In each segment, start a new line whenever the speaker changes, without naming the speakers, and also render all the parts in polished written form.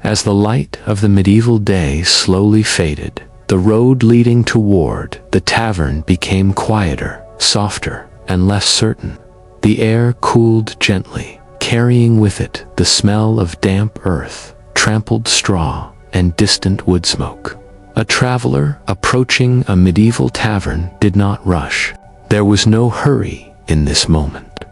As the light of the medieval day slowly faded, the road leading toward the tavern became quieter, softer, and less certain. The air cooled gently, carrying with it the smell of damp earth, trampled straw, and distant wood smoke. A traveler approaching a medieval tavern did not rush. There was no hurry in this moment.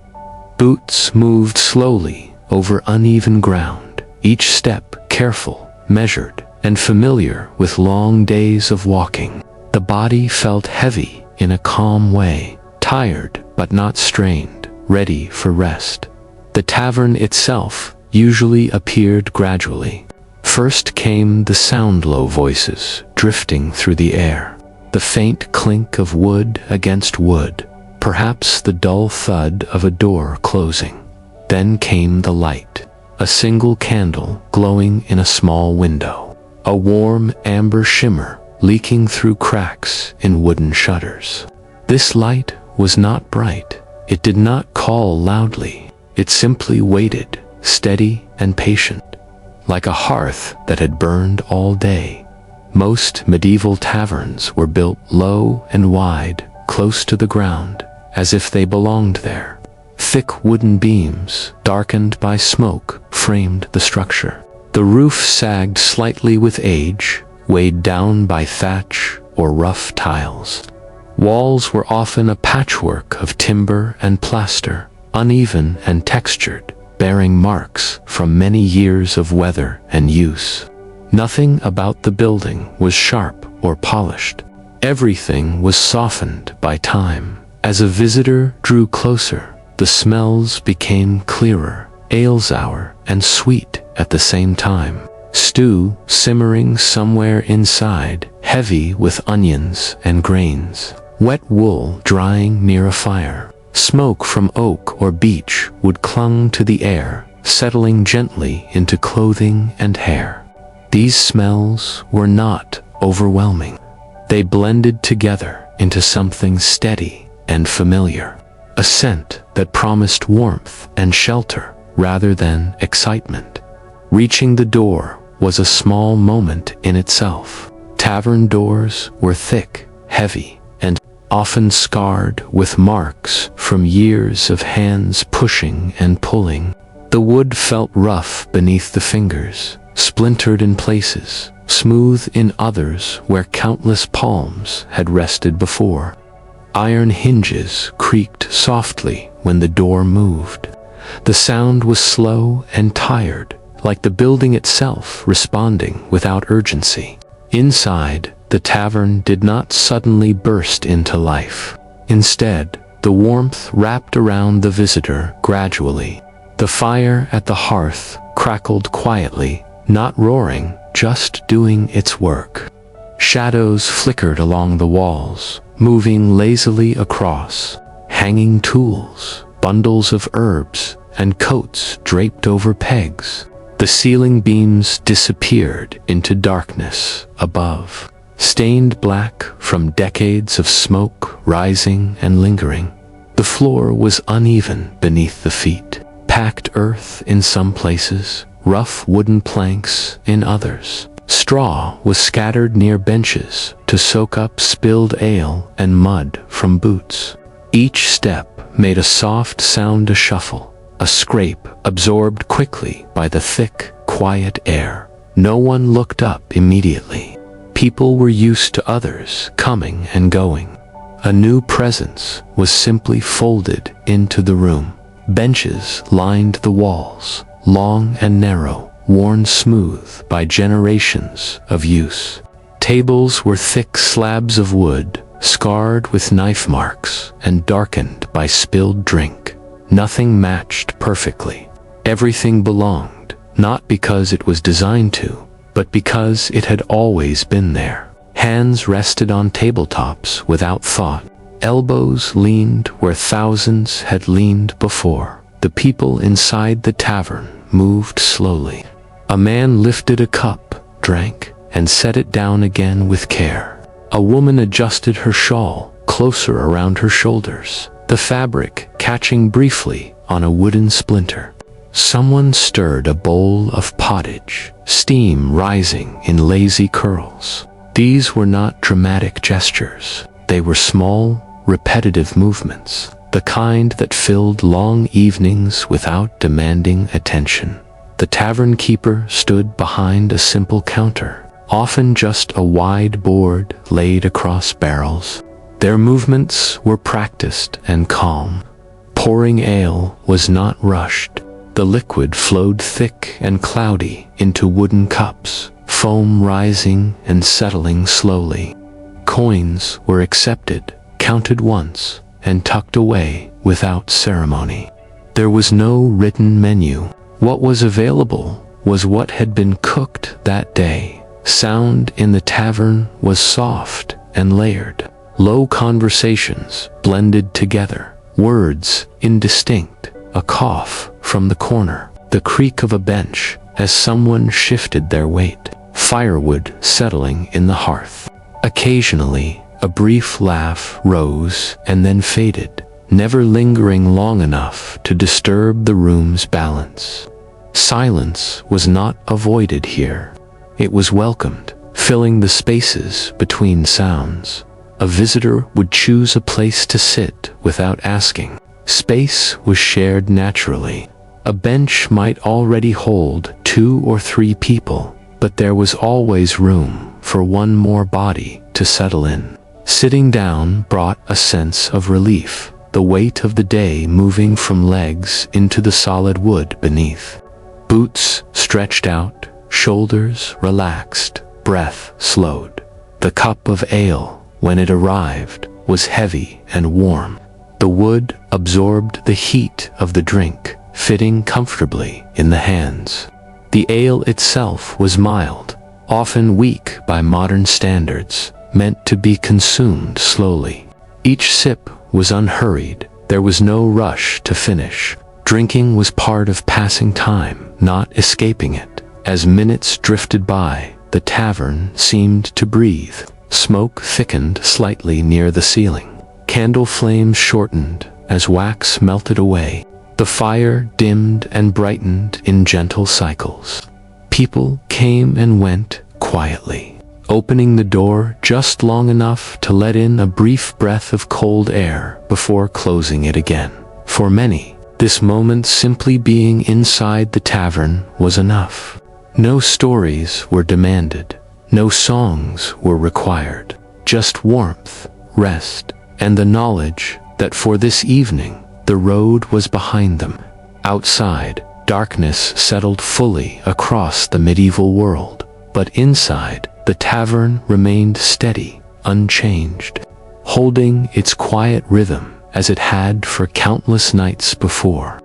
Boots moved slowly over uneven ground, each step careful, measured, and familiar with long days of walking. The body felt heavy in a calm way, tired but not strained, ready for rest. The tavern itself usually appeared gradually. First came the sound-low voices drifting through the air, the faint clink of wood against wood, perhaps the dull thud of a door closing. Then came the light, a single candle glowing in a small window, a warm amber shimmer leaking through cracks in wooden shutters. This light was not bright. It did not call loudly. It simply waited, steady and patient, like a hearth that had burned all day. Most medieval taverns were built low and wide, close to the ground, as if they belonged there. Thick wooden beams, darkened by smoke, framed the structure. The roof sagged slightly with age, weighed down by thatch or rough tiles. Walls were often a patchwork of timber and plaster, uneven and textured, bearing marks from many years of weather and use. Nothing about the building was sharp or polished. Everything was softened by time. As a visitor drew closer, the smells became clearer, ale sour and sweet at the same time. Stew simmering somewhere inside, heavy with onions and grains. Wet wool drying near a fire. Smoke from oak or beech wood clung to the air, settling gently into clothing and hair. These smells were not overwhelming. They blended together into something steady and familiar, a scent that promised warmth and shelter rather than excitement. Reaching the door was a small moment in itself. Tavern doors were thick, heavy, and often scarred with marks from years of hands pushing and pulling. The wood felt rough beneath the fingers, splintered in places, smooth in others where countless palms had rested before. Iron hinges creaked softly when the door moved. The sound was slow and tired, like the building itself responding without urgency. Inside, the tavern did not suddenly burst into life. Instead, the warmth wrapped around the visitor gradually. The fire at the hearth crackled quietly, not roaring, just doing its work. Shadows flickered along the walls, moving lazily across. Hanging tools, bundles of herbs, and coats draped over pegs. The ceiling beams disappeared into darkness above, stained black from decades of smoke rising and lingering. The floor was uneven beneath the feet, packed earth in some places, rough wooden planks in others. Straw was scattered near benches to soak up spilled ale and mud from boots. Each step made a soft sound, a shuffle, a scrape absorbed quickly by the thick, quiet air. No one looked up immediately. People were used to others coming and going. A new presence was simply folded into the room. Benches lined the walls, long and narrow, worn smooth by generations of use. Tables were thick slabs of wood, scarred with knife marks and darkened by spilled drink. Nothing matched perfectly. Everything belonged, not because it was designed to, but because it had always been there. Hands rested on tabletops without thought. Elbows leaned where thousands had leaned before. The people inside the tavern moved slowly. A man lifted a cup, drank, and set it down again with care. A woman adjusted her shawl closer around her shoulders, the fabric catching briefly on a wooden splinter. Someone stirred a bowl of pottage, steam rising in lazy curls. These were not dramatic gestures. They were small, repetitive movements, the kind that filled long evenings without demanding attention. The tavern keeper stood behind a simple counter, often just a wide board laid across barrels. Their movements were practiced and calm. Pouring ale was not rushed. The liquid flowed thick and cloudy into wooden cups, foam rising and settling slowly. Coins were accepted, counted once, and tucked away without ceremony. There was no written menu. What was available was what had been cooked that day. Sound in the tavern was soft and layered. Low conversations blended together, words indistinct, a cough from the corner, the creak of a bench as someone shifted their weight, firewood settling in the hearth. Occasionally, a brief laugh rose and then faded, never lingering long enough to disturb the room's balance. Silence was not avoided here. It was welcomed, filling the spaces between sounds. A visitor would choose a place to sit without asking. Space was shared naturally. A bench might already hold 2 or 3 people, but there was always room for one more body to settle in. Sitting down brought a sense of relief, the weight of the day moving from legs into the solid wood beneath. Boots stretched out, shoulders relaxed, breath slowed. The cup of ale, when it arrived, was heavy and warm. The wood absorbed the heat of the drink, fitting comfortably in the hands. The ale itself was mild, often weak by modern standards, meant to be consumed slowly. Each sip was unhurried. There was no rush to finish. Drinking was part of passing time, not escaping it. As minutes drifted by, the tavern seemed to breathe. Smoke thickened slightly near the ceiling. Candle flames shortened as wax melted away. The fire dimmed and brightened in gentle cycles. People came and went quietly, opening the door just long enough to let in a brief breath of cold air before closing it again. For many, this moment simply being inside the tavern was enough. No stories were demanded. No songs were required. Just warmth, rest, and the knowledge that for this evening, the road was behind them. Outside, darkness settled fully across the medieval world, but inside, the tavern remained steady, unchanged, holding its quiet rhythm as it had for countless nights before.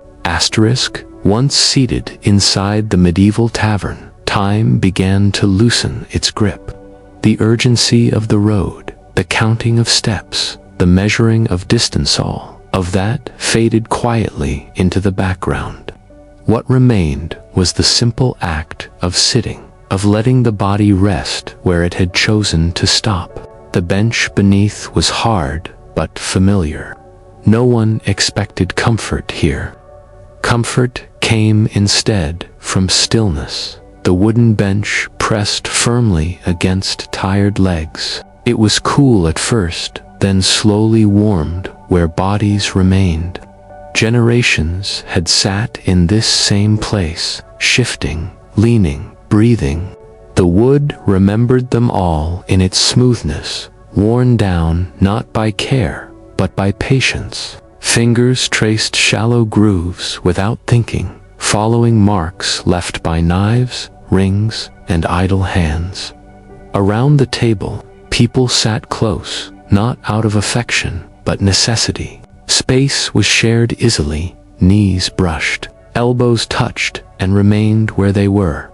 Once seated inside the medieval tavern, time began to loosen its grip. The urgency of the road, the counting of steps, the measuring of distance, all of that faded quietly into the background. What remained was the simple act of sitting, of letting the body rest where it had chosen to stop. The bench beneath was hard but familiar. No one expected comfort here. Comfort came instead from stillness. The wooden bench pressed firmly against tired legs. It was cool at first, then slowly warmed where bodies remained. Generations had sat in this same place, shifting, leaning, breathing. The wood remembered them all in its smoothness, worn down not by care, but by patience. Fingers traced shallow grooves without thinking, following marks left by knives, rings, and idle hands. Around the table, people sat close, not out of affection, but necessity. Space was shared easily, knees brushed, elbows touched, and remained where they were.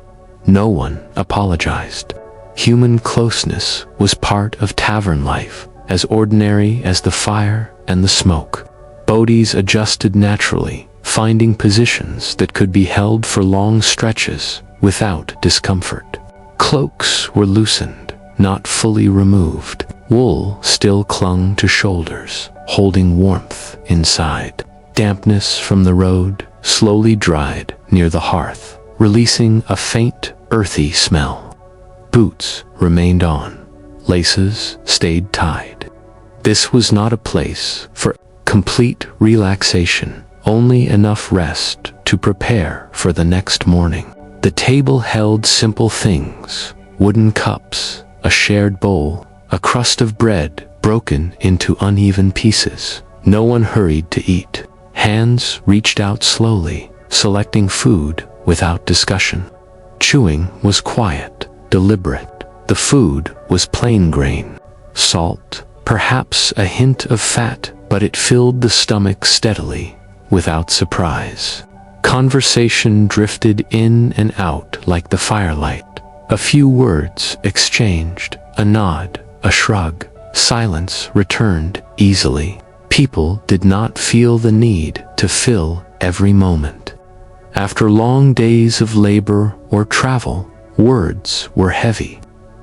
No one apologized. Human closeness was part of tavern life, as ordinary as the fire and the smoke. Bodies adjusted naturally, finding positions that could be held for long stretches without discomfort. Cloaks were loosened, not fully removed. Wool still clung to shoulders, holding warmth inside. Dampness from the road, slowly dried near the hearth, releasing a faint, earthy smell. Boots remained on. Laces stayed tied. This was not a place for complete relaxation, only enough rest to prepare for the next morning. The table held simple things: wooden cups, a shared bowl, a crust of bread broken into uneven pieces. No one hurried to eat. Hands reached out slowly, selecting food without discussion. Chewing was quiet, deliberate. The food was plain grain. Salt, perhaps a hint of fat, but it filled the stomach steadily, without surprise. Conversation drifted in and out like the firelight. A few words exchanged, a nod, a shrug. Silence returned easily. People did not feel the need to fill every moment. After long days of labor or travel, words were heavy.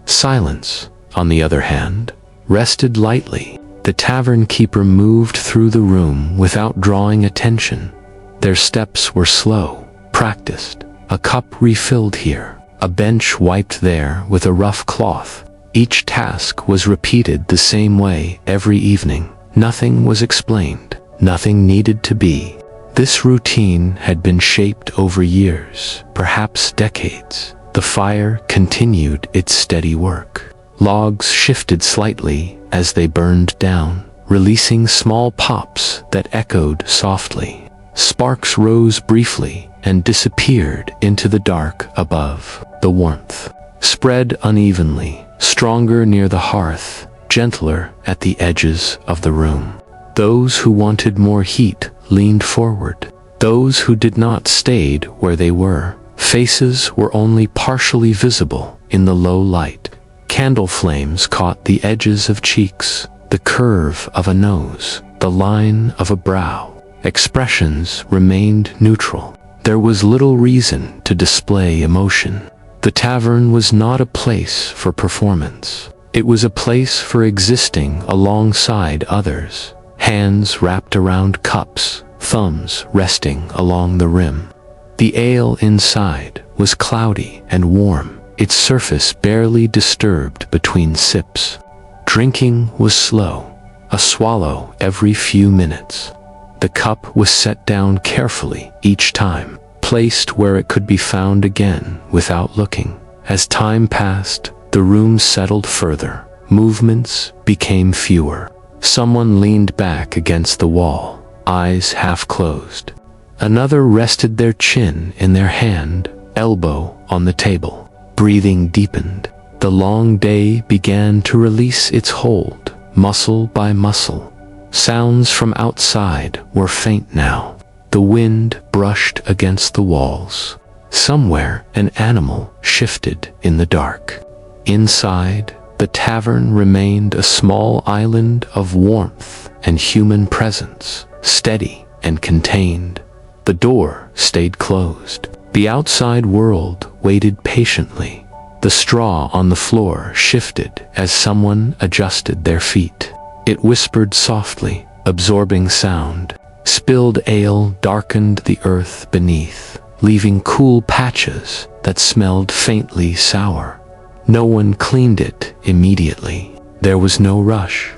Silence, on the other hand, rested lightly. The tavern keeper moved through the room without drawing attention. Their steps were slow, practiced. A cup refilled here, a bench wiped there with a rough cloth. Each task was repeated the same way every evening. Nothing was explained. Nothing needed to be. This routine had been shaped over years, perhaps decades. The fire continued its steady work. Logs shifted slightly as they burned down, releasing small pops that echoed softly. Sparks rose briefly and disappeared into the dark above. The warmth spread unevenly, stronger near the hearth, gentler at the edges of the room. Those who wanted more heat leaned forward. Those who did not stayed where they were. Faces were only partially visible in the low light. Candle flames caught the edges of cheeks, the curve of a nose, the line of a brow. Expressions remained neutral. There was little reason to display emotion. The tavern was not a place for performance. It was a place for existing alongside others. Hands wrapped around cups, thumbs resting along the rim. The ale inside was cloudy and warm, its surface barely disturbed between sips. Drinking was slow, a swallow every few minutes. The cup was set down carefully each time, placed where it could be found again without looking. As time passed, the room settled further. Movements became fewer. Someone leaned back against the wall, eyes half closed. Another rested their chin in their hand, elbow on the table. Breathing deepened. The long day began to release its hold, muscle by muscle. Sounds from outside were faint now. The wind brushed against the walls. Somewhere an animal shifted in the dark. Inside, the tavern remained a small island of warmth and human presence, steady and contained. The door stayed closed. The outside world waited patiently. The straw on the floor shifted as someone adjusted their feet. It whispered softly, absorbing sound. Spilled ale darkened the earth beneath, leaving cool patches that smelled faintly sour. No one cleaned it immediately. There was no rush.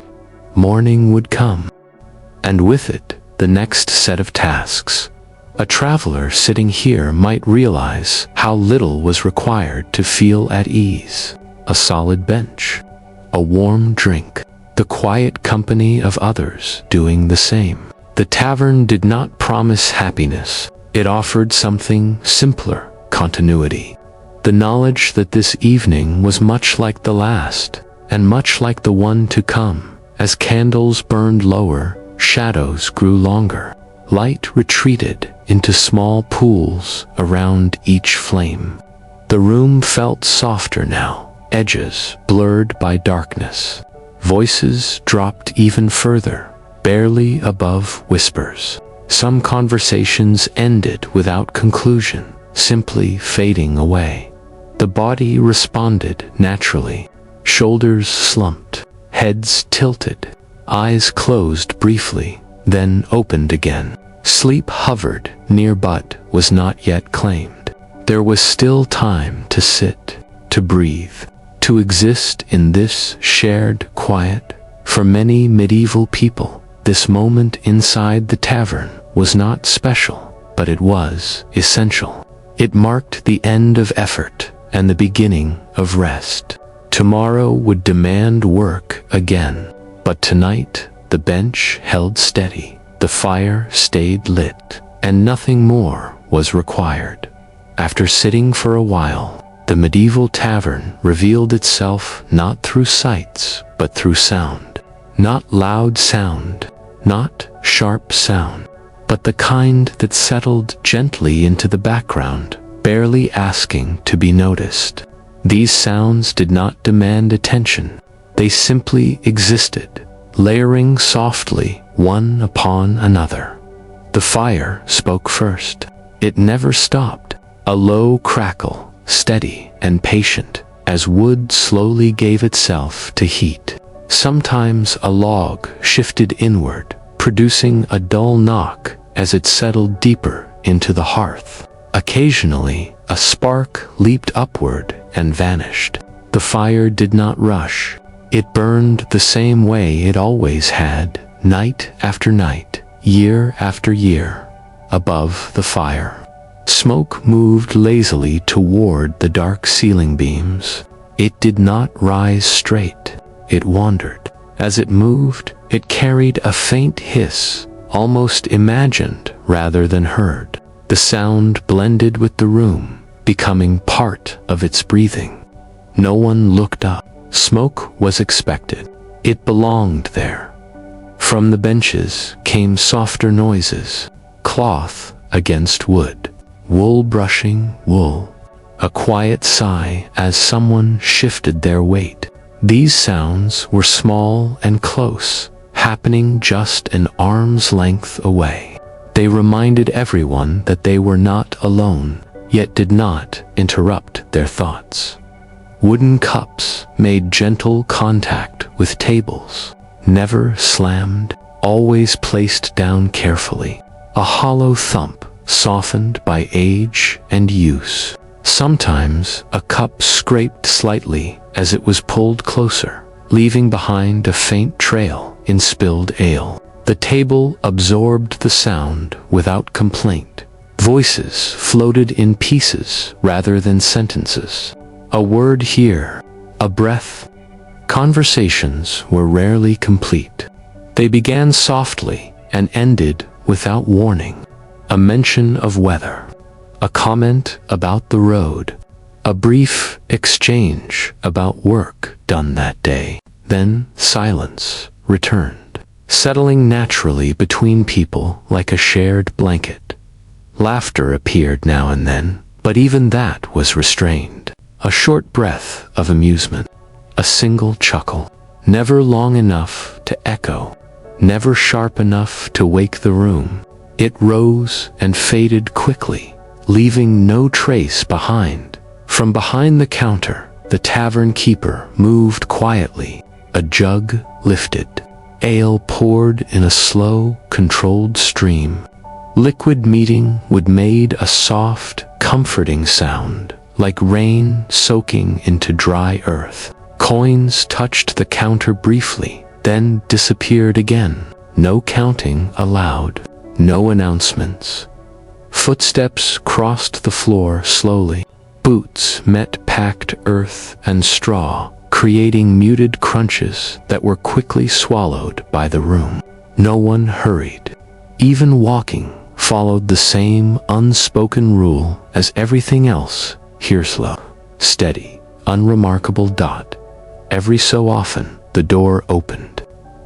Morning would come, and with it, the next set of tasks. A traveler sitting here might realize how little was required to feel at ease. A solid bench, a warm drink, the quiet company of others doing the same. The tavern did not promise happiness. It offered something simpler: continuity. The knowledge that this evening was much like the last, and much like the one to come. As candles burned lower, shadows grew longer. Light retreated into small pools around each flame. The room felt softer now, edges blurred by darkness. Voices dropped even further, barely above whispers. Some conversations ended without conclusion, simply fading away. The body responded naturally. Shoulders slumped, heads tilted, eyes closed briefly, then opened again. Sleep hovered near but was not yet claimed. There was still time to sit, to breathe, to exist in this shared quiet. For many medieval people, this moment inside the tavern was not special, but it was essential. It marked the end of effort and the beginning of rest. Tomorrow would demand work again, but tonight the bench held steady, the fire stayed lit, and nothing more was required. After sitting for a while, the medieval tavern revealed itself not through sights, but through sound. Not loud sound, not sharp sound, but the kind that settled gently into the background, barely asking to be noticed. These sounds did not demand attention. They simply existed, layering softly one upon another. The fire spoke first. It never stopped, a low crackle, steady and patient, as wood slowly gave itself to heat. Sometimes a log shifted inward, producing a dull knock as it settled deeper into the hearth. Occasionally, a spark leaped upward and vanished. The fire did not rush. It burned the same way it always had, night after night, year after year. Above the fire, smoke moved lazily toward the dark ceiling beams. It did not rise straight. It wandered. As it moved, it carried a faint hiss, almost imagined rather than heard. The sound blended with the room, becoming part of its breathing. No one looked up. Smoke was expected. It belonged there. From the benches came softer noises, cloth against wood, wool brushing wool, a quiet sigh as someone shifted their weight. These sounds were small and close, happening just an arm's length away. They reminded everyone that they were not alone, yet did not interrupt their thoughts. Wooden cups made gentle contact with tables, never slammed, always placed down carefully. A hollow thump, softened by age and use. Sometimes a cup scraped slightly as it was pulled closer, leaving behind a faint trail in spilled ale. The table absorbed the sound without complaint. Voices floated in pieces rather than sentences. A word here, a breath. Conversations were rarely complete. They began softly and ended without warning. A mention of weather, a comment about the road, a brief exchange about work done that day. Then silence returned, settling naturally between people like a shared blanket. Laughter appeared now and then, but even that was restrained. A short breath of amusement, a single chuckle, never long enough to echo, never sharp enough to wake the room. It rose and faded quickly, leaving no trace behind. From behind the counter, the tavern keeper moved quietly, a jug lifted, ale poured in a slow, controlled stream. Liquid meeting would made a soft, comforting sound, like rain soaking into dry earth. Coins touched the counter briefly, then disappeared again. No counting allowed, no announcements. Footsteps crossed the floor slowly. Boots met packed earth and straw, creating muted crunches that were quickly swallowed by the room. No one hurried. Even walking followed the same unspoken rule as everything else. Here slow, steady, unremarkable dot. Every so often, the door opened,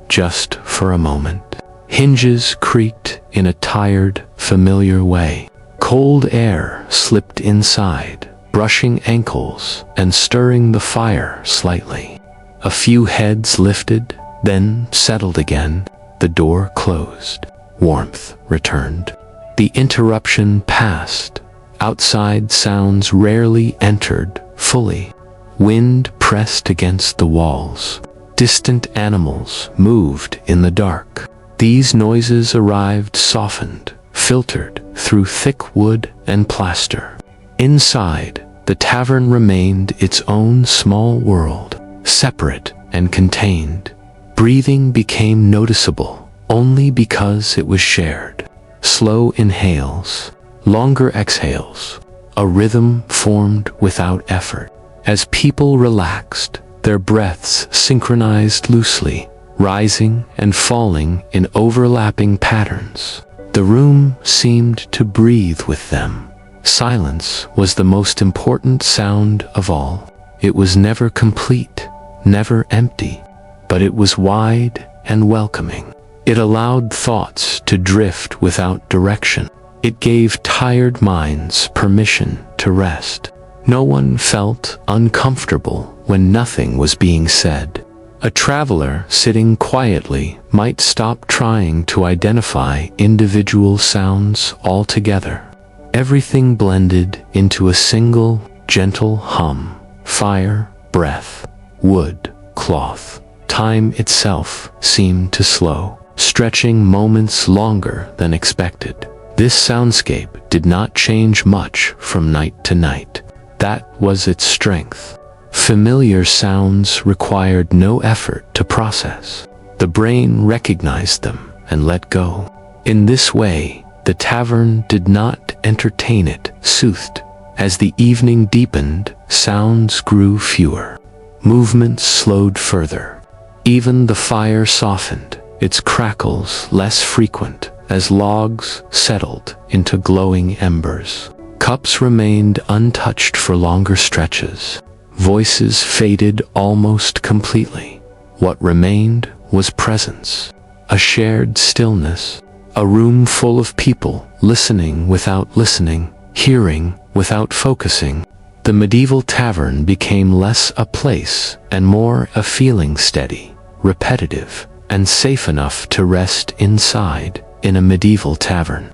just for a moment. Hinges creaked in a tired, familiar way. Cold air slipped inside, brushing ankles and stirring the fire slightly. A few heads lifted, then settled again. The door closed. Warmth returned. The interruption passed. Outside sounds rarely entered fully. Wind pressed against the walls. Distant animals moved in the dark. These noises arrived softened, filtered through thick wood and plaster. Inside, the tavern remained its own small world, separate and contained. Breathing became noticeable only because it was shared. Slow inhales, longer exhales, a rhythm formed without effort. As people relaxed, their breaths synchronized loosely, rising and falling in overlapping patterns. The room seemed to breathe with them. Silence was the most important sound of all. It was never complete, never empty, but it was wide and welcoming. It allowed thoughts to drift without direction. It gave tired minds permission to rest. No one felt uncomfortable when nothing was being said. A traveler sitting quietly might stop trying to identify individual sounds altogether. Everything blended into a single, gentle hum. Fire, breath, wood, cloth. Time itself seemed to slow, stretching moments longer than expected. This soundscape did not change much from night to night. That was its strength. Familiar sounds required no effort to process. The brain recognized them and let go. In this way, the tavern did not entertain it, soothed. As the evening deepened, sounds grew fewer. Movements slowed further. Even the fire softened, its crackles less frequent as logs settled into glowing embers. Cups remained untouched for longer stretches. Voices faded almost completely. What remained was presence, a shared stillness, a room full of people listening without listening, hearing without focusing. The medieval tavern became less a place and more a feeling, steady, repetitive, and safe enough to rest inside in a medieval tavern.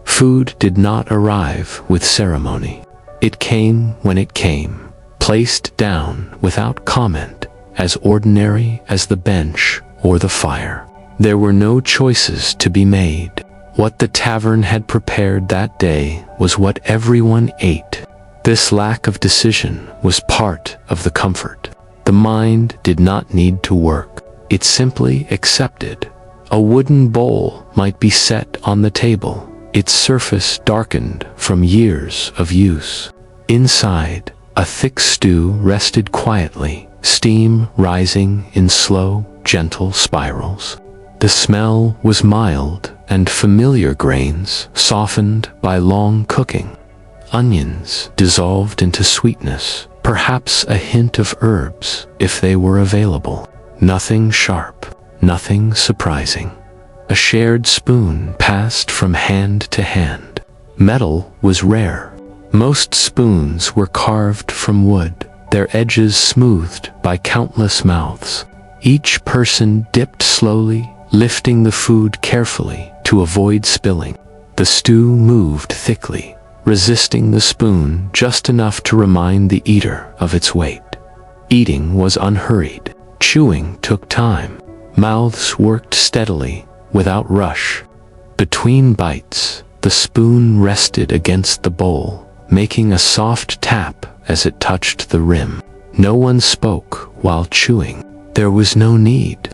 Food did not arrive with ceremony. It came when it came, placed down without comment, as ordinary as the bench or the fire. There were no choices to be made. What the tavern had prepared that day was what everyone ate. This lack of decision was part of the comfort. The mind did not need to work. It simply accepted. A wooden bowl might be set on the table, its surface darkened from years of use. Inside, a thick stew rested quietly, steam rising in slow, gentle spirals. The smell was mild and familiar, grains softened by long cooking. Onions dissolved into sweetness, perhaps a hint of herbs if they were available. Nothing sharp, nothing surprising. A shared spoon passed from hand to hand. Metal was rare. Most spoons were carved from wood, their edges smoothed by countless mouths. Each person dipped slowly, lifting the food carefully to avoid spilling. The stew moved thickly, resisting the spoon just enough to remind the eater of its weight. Eating was unhurried. Chewing took time. Mouths worked steadily, without rush. Between bites, the spoon rested against the bowl, making a soft tap as it touched the rim. No one spoke while chewing. There was no need.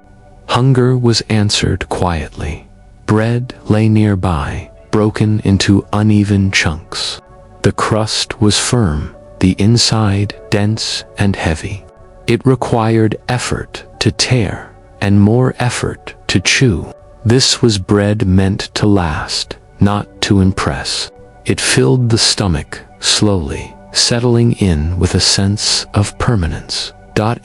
Hunger was answered quietly. Bread lay nearby, broken into uneven chunks. The crust was firm, the inside dense and heavy. It required effort to tear, and more effort to chew. This was bread meant to last, not to impress. It filled the stomach slowly, settling in with a sense of permanence.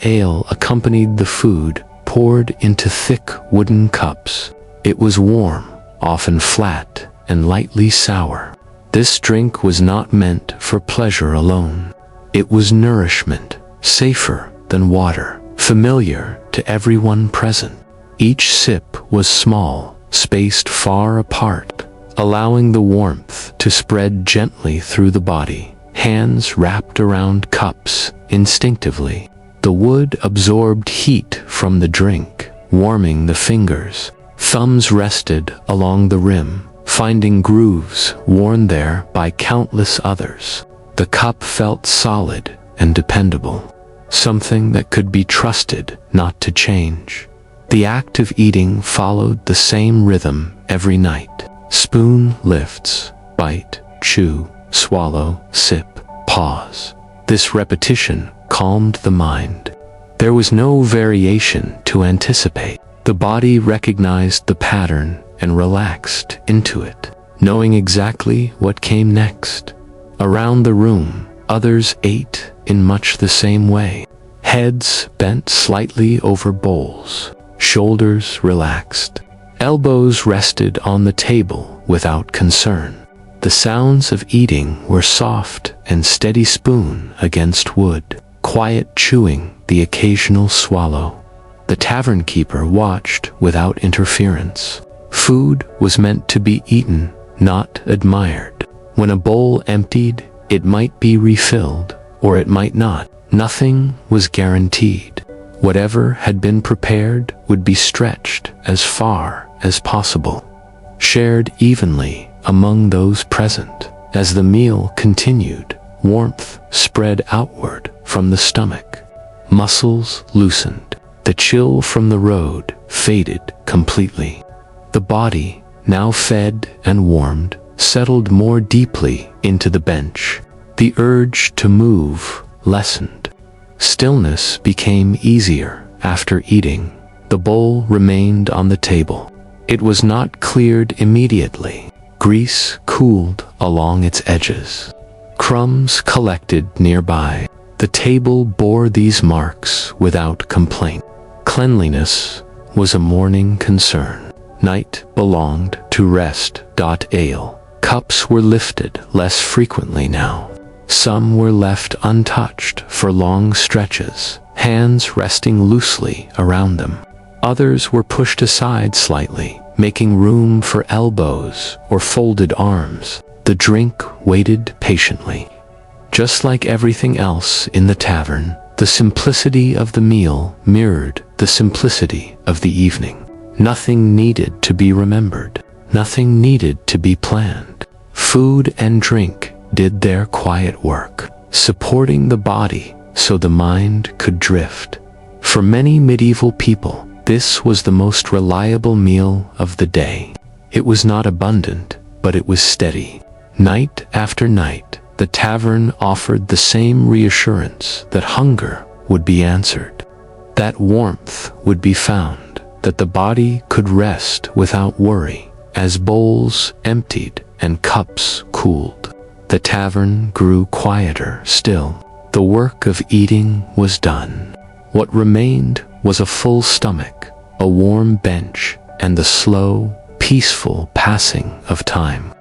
Ale accompanied the food, poured into thick wooden cups. It was warm, often flat, and lightly sour. This drink was not meant for pleasure alone. It was nourishment, safer than water, familiar to everyone present. Each sip was small, spaced far apart, allowing the warmth to spread gently through the body. Hands wrapped around cups instinctively. The wood absorbed heat from the drink, warming the fingers. Thumbs rested along the rim, finding grooves worn there by countless others. The cup felt solid and dependable, something that could be trusted not to change. The act of eating followed the same rhythm every night. Spoon lifts, bite, chew, swallow, sip, pause. This repetition calmed the mind. There was no variation to anticipate. The body recognized the pattern and relaxed into it, knowing exactly what came next. Around the room, others ate in much the same way. Heads bent slightly over bowls, shoulders relaxed, elbows rested on the table without concern. The sounds of eating were soft and steady, spoon against wood, quiet chewing, the occasional swallow. The tavern keeper watched without interference. Food was meant to be eaten, not admired. When a bowl emptied, it might be refilled, or it might not. Nothing was guaranteed. Whatever had been prepared would be stretched as far as possible, shared evenly among those present. As the meal continued, warmth spread outward from the stomach. Muscles loosened. The chill from the road faded completely. The body, now fed and warmed, settled more deeply into the bench. The urge to move lessened. Stillness became easier after eating. The bowl remained on the table. It was not cleared immediately. Grease cooled along its edges. Crumbs collected nearby. The table bore these marks without complaint. Cleanliness was a morning concern. Night belonged to rest. Ale. Cups were lifted less frequently now. Some were left untouched for long stretches, hands resting loosely around them. Others were pushed aside slightly, making room for elbows or folded arms. The drink waited patiently. Just like everything else in the tavern, the simplicity of the meal mirrored the simplicity of the evening. Nothing needed to be remembered. Nothing needed to be planned. Food and drink did their quiet work, supporting the body so the mind could drift. For many medieval people, this was the most reliable meal of the day. It was not abundant, but it was steady. Night after night, the tavern offered the same reassurance that hunger would be answered, that warmth would be found, that the body could rest without worry. As bowls emptied and cups cooled, the tavern grew quieter still. The work of eating was done. What remained was a full stomach, a warm bench, and the slow, peaceful passing of time.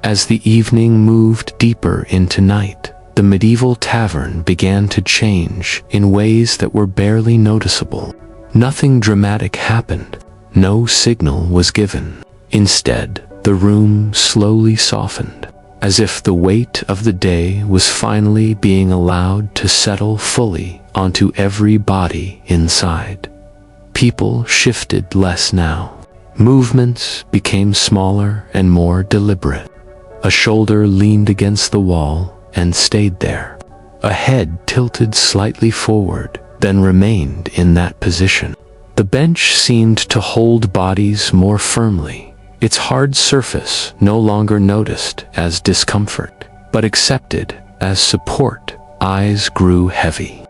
As the evening moved deeper into night, the medieval tavern began to change in ways that were barely noticeable. Nothing dramatic happened. No signal was given. Instead, the room slowly softened, as if the weight of the day was finally being allowed to settle fully onto every body inside. People shifted less now. Movements became smaller and more deliberate. A shoulder leaned against the wall and stayed there. A head tilted slightly forward, then remained in that position. The bench seemed to hold bodies more firmly, its hard surface no longer noticed as discomfort, but accepted as support. Eyes grew heavy.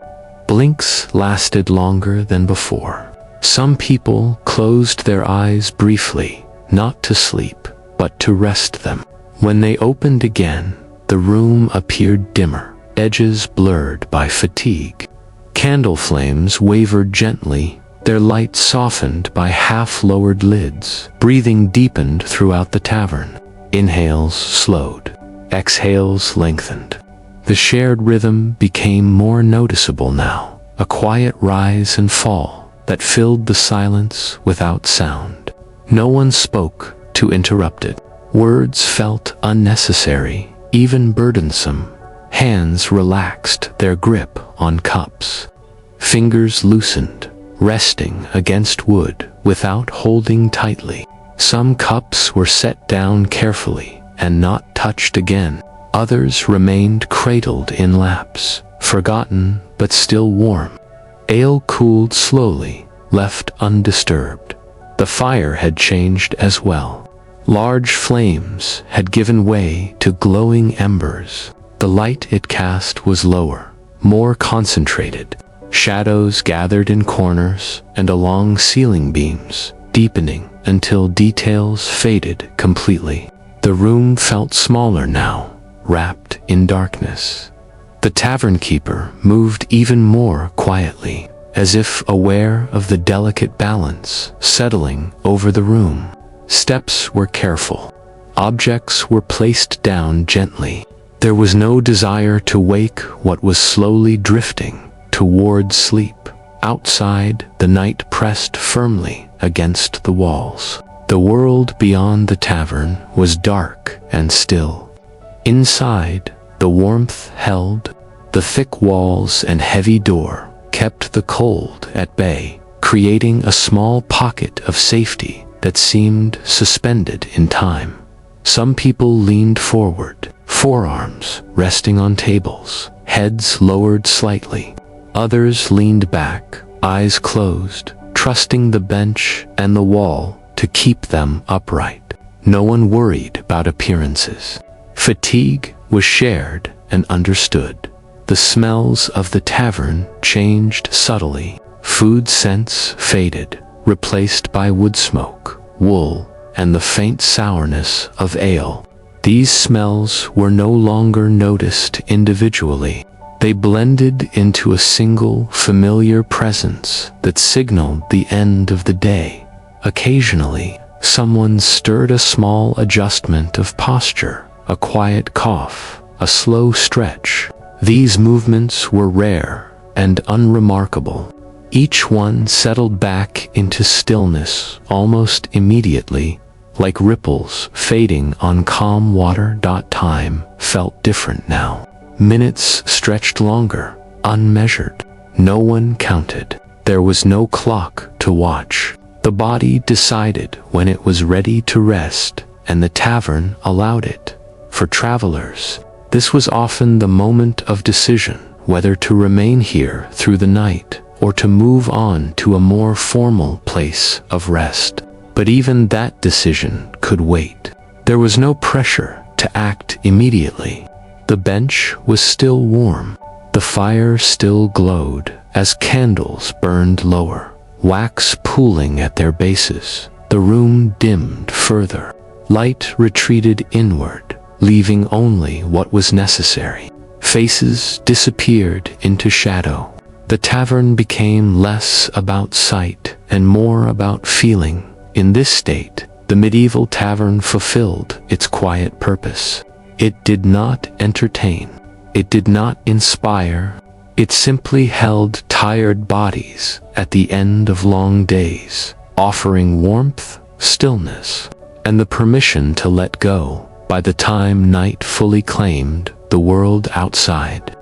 Blinks lasted longer than before. Some people closed their eyes briefly, not to sleep, but to rest them. When they opened again, the room appeared dimmer, edges blurred by fatigue. Candle flames wavered gently, their light softened by half-lowered lids. Breathing deepened throughout the tavern. Inhales slowed, exhales lengthened. The shared rhythm became more noticeable now, a quiet rise and fall that filled the silence without sound. No one spoke to interrupt it. Words felt unnecessary, even burdensome. Hands relaxed their grip on cups. Fingers loosened, resting against wood without holding tightly. Some cups were set down carefully and not touched again. Others remained cradled in laps, forgotten but still warm. Ale cooled slowly, left undisturbed. The fire had changed as well. Large flames had given way to glowing embers. The light it cast was lower, more concentrated. Shadows gathered in corners and along ceiling beams, deepening until details faded completely. The room felt smaller now, wrapped in darkness. The tavern keeper moved even more quietly, as if aware of the delicate balance settling over the room. Steps were careful. Objects were placed down gently. There was no desire to wake what was slowly drifting toward sleep. Outside, the night pressed firmly against the walls. The world beyond the tavern was dark and still. Inside, the warmth held. The thick walls and heavy door kept the cold at bay, creating a small pocket of safety that seemed suspended in time. Some people leaned forward, forearms resting on tables, heads lowered slightly. Others leaned back, eyes closed, trusting the bench and the wall to keep them upright. No one worried about appearances. Fatigue was shared and understood. The smells of the tavern changed subtly. Food scents faded, replaced by wood smoke, wool, and the faint sourness of ale. These smells were no longer noticed individually. They blended into a single, familiar presence that signaled the end of the day. Occasionally, someone stirred a small adjustment of posture, a quiet cough, a slow stretch. These movements were rare and unremarkable. Each one settled back into stillness almost immediately, like ripples fading on calm water. Time felt different now. Minutes stretched longer, unmeasured. No one counted. There was no clock to watch. The body decided when it was ready to rest, and the tavern allowed it. For travelers, this was often the moment of decision, whether to remain here through the night or to move on to a more formal place of rest. But even that decision could wait. There was no pressure to act immediately. The bench was still warm. The fire still glowed as candles burned lower, wax pooling at their bases. The room dimmed further. Light retreated inward, leaving only what was necessary. Faces disappeared into shadow. The tavern became less about sight and more about feeling. In this state, the medieval tavern fulfilled its quiet purpose. It did not entertain. It did not inspire. It simply held tired bodies at the end of long days, offering warmth, stillness, and the permission to let go by the time night fully claimed the world outside.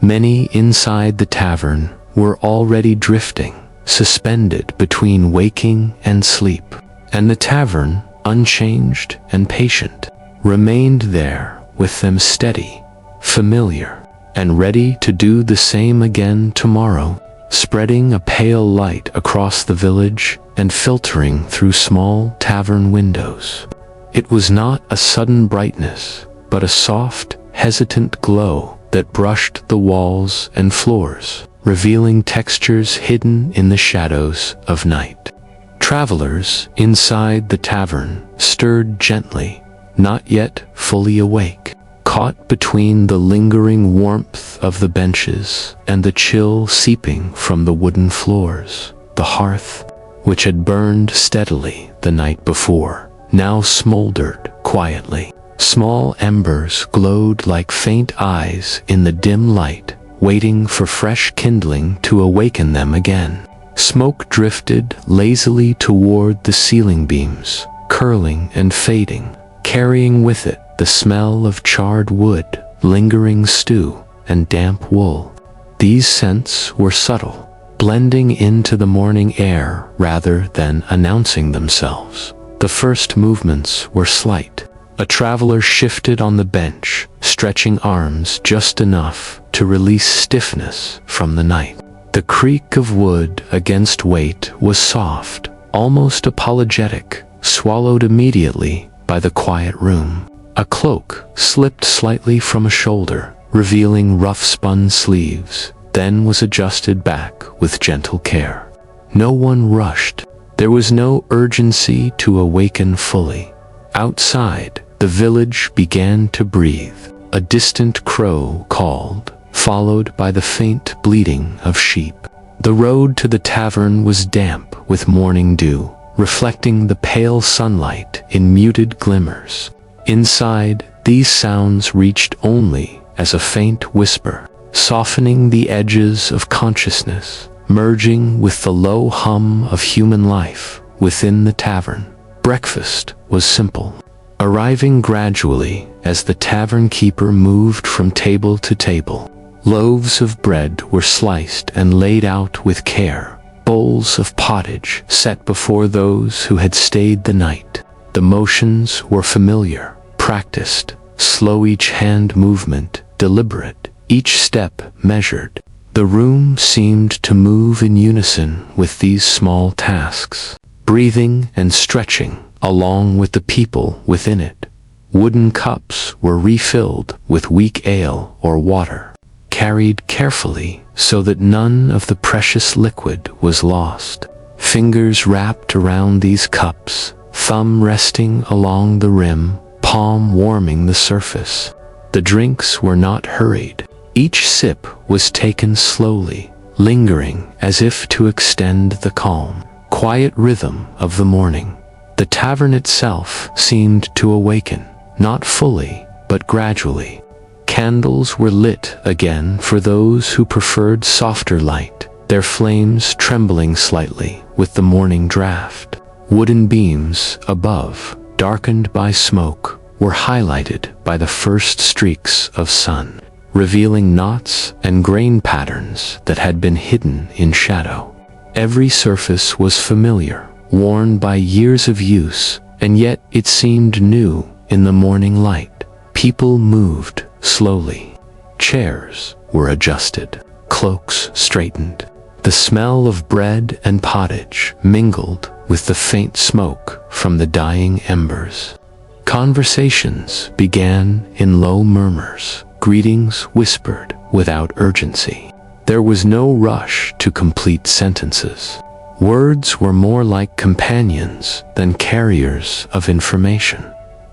Many inside the tavern were already drifting, suspended between waking and sleep, and the tavern, unchanged and patient, remained there with them steady, familiar, and ready to do the same again tomorrow, spreading a pale light across the village and filtering through small tavern windows. It was not a sudden brightness, but a soft, hesitant glow that brushed the walls and floors, revealing textures hidden in the shadows of night. Travelers inside the tavern stirred gently, not yet fully awake, caught between the lingering warmth of the benches and the chill seeping from the wooden floors. The hearth, which had burned steadily the night before, now smoldered quietly. Small embers glowed like faint eyes in the dim light, waiting for fresh kindling to awaken them again. Smoke drifted lazily toward the ceiling beams, curling and fading, carrying with it the smell of charred wood, lingering stew, and damp wool. These scents were subtle, blending into the morning air rather than announcing themselves. The first movements were slight. A traveler shifted on the bench, stretching arms just enough to release stiffness from the night. The creak of wood against weight was soft, almost apologetic, swallowed immediately by the quiet room. A cloak slipped slightly from a shoulder, revealing rough-spun sleeves, then was adjusted back with gentle care. No one rushed. There was no urgency to awaken fully. Outside, the village began to breathe. A distant crow called, followed by the faint bleating of sheep. The road to the tavern was damp with morning dew, reflecting the pale sunlight in muted glimmers. Inside, these sounds reached only as a faint whisper, softening the edges of consciousness, merging with the low hum of human life within the tavern. Breakfast was simple, arriving gradually as the tavern keeper moved from table to table. Loaves of bread were sliced and laid out with care, bowls of pottage set before those who had stayed the night. The motions were familiar, practiced, slow, each hand movement deliberate, each step measured. The room seemed to move in unison with these small tasks, breathing and stretching along with the people within it. Wooden cups were refilled with weak ale or water, carried carefully so that none of the precious liquid was lost. Fingers wrapped around these cups, thumb resting along the rim, palm warming the surface. The drinks were not hurried. Each sip was taken slowly, lingering as if to extend the calm, quiet rhythm of the morning. The tavern itself seemed to awaken, not fully, but gradually. Candles were lit again for those who preferred softer light, their flames trembling slightly with the morning draft. Wooden beams above, darkened by smoke, were highlighted by the first streaks of sun, revealing knots and grain patterns that had been hidden in shadow. Every surface was familiar, worn by years of use, and yet it seemed new in the morning light. People moved slowly. Chairs were adjusted, cloaks straightened. The smell of bread and pottage mingled with the faint smoke from the dying embers. Conversations began in low murmurs, greetings whispered without urgency. There was no rush to complete sentences. Words were more like companions than carriers of information.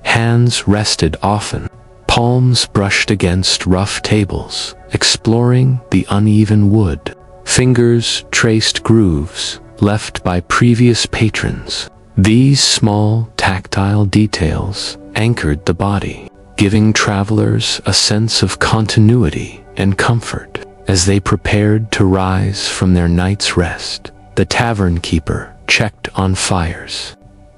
Hands rested often, palms brushed against rough tables, exploring the uneven wood. Fingers traced grooves left by previous patrons. These small, tactile details anchored the body, giving travelers a sense of continuity and comfort. As they prepared to rise from their night's rest, the tavern keeper checked on fires,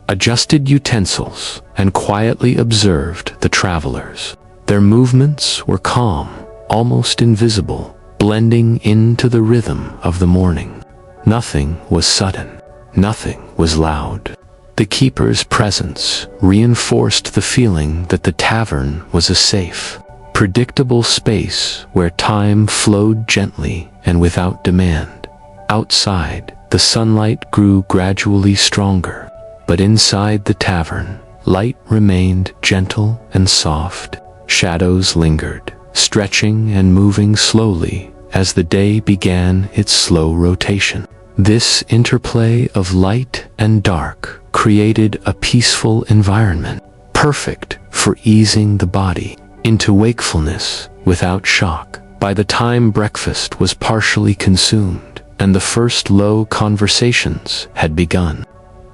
adjusted utensils, and quietly observed the travelers. Their movements were calm, almost invisible, blending into the rhythm of the morning. Nothing was sudden, nothing was loud. The keeper's presence reinforced the feeling that the tavern was a safe, predictable space where time flowed gently and without demand. Outside, the sunlight grew gradually stronger, but inside the tavern, light remained gentle and soft. Shadows lingered, stretching and moving slowly as the day began its slow rotation. This interplay of light and dark created a peaceful environment, perfect for easing the body into wakefulness without shock. By the time breakfast was partially consumed and the first low conversations had begun,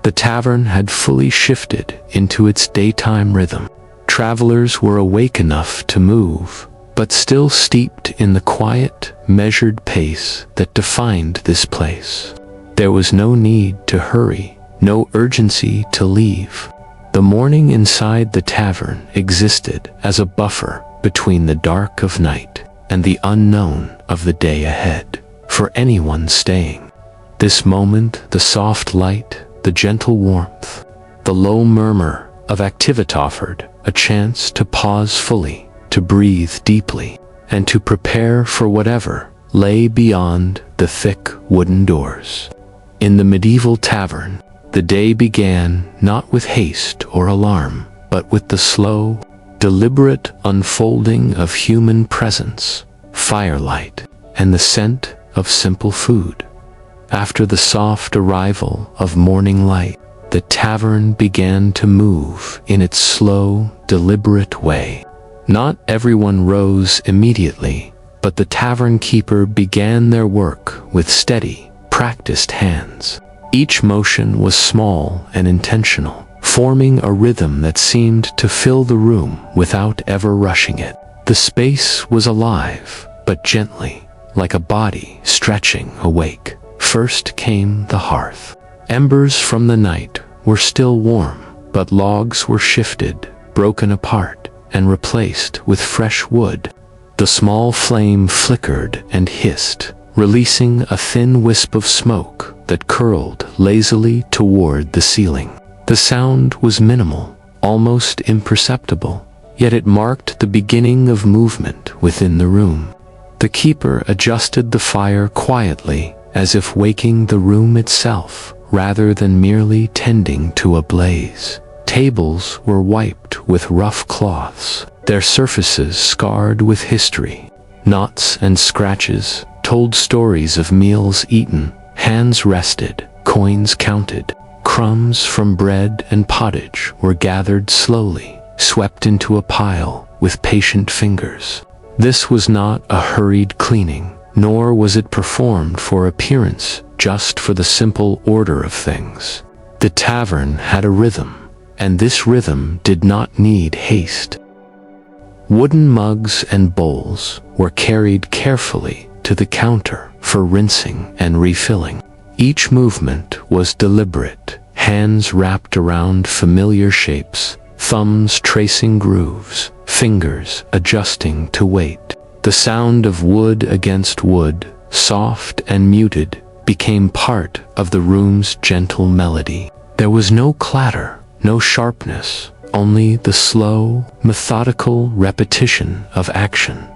the tavern had fully shifted into its daytime rhythm. Travelers were awake enough to move, but still steeped in the quiet, measured pace that defined this place. There was no need to hurry, no urgency to leave. The morning inside the tavern existed as a buffer between the dark of night and the unknown of the day ahead. For anyone staying, this moment, the soft light, the gentle warmth, The low murmur of activity offered a chance to pause fully, to breathe deeply, and to prepare for whatever lay beyond the thick wooden doors. In the medieval tavern, the day began not with haste or alarm, but with the slow, deliberate unfolding of human presence, firelight, and the scent of simple food. After the soft arrival of morning light, the tavern began to move in its slow, deliberate way. Not everyone rose immediately, but the tavern keeper began their work with steady, practiced hands. Each motion was small and intentional, forming a rhythm that seemed to fill the room without ever rushing it. The space was alive, but gently, like a body stretching awake. First came the hearth. Embers from the night were still warm, but logs were shifted, broken apart, and replaced with fresh wood. The small flame flickered and hissed, releasing a thin wisp of smoke that curled lazily toward the ceiling. The sound was minimal, almost imperceptible, yet it marked the beginning of movement within the room. The keeper adjusted the fire quietly, as if waking the room itself, rather than merely tending to a blaze. Tables were wiped with rough cloths, their surfaces scarred with history. Knots and scratches told stories of meals eaten, hands rested, coins counted. Crumbs from bread and pottage were gathered slowly, swept into a pile with patient fingers. This was not a hurried cleaning, nor was it performed for appearance, just for the simple order of things. The tavern had a rhythm, and this rhythm did not need haste. Wooden mugs and bowls were carried carefully to the counter for rinsing and refilling. Each movement was deliberate, hands wrapped around familiar shapes, thumbs tracing grooves, fingers adjusting to weight. The sound of wood against wood, soft and muted, became part of the room's gentle melody. There was no clatter, no sharpness, only the slow, methodical repetition of action.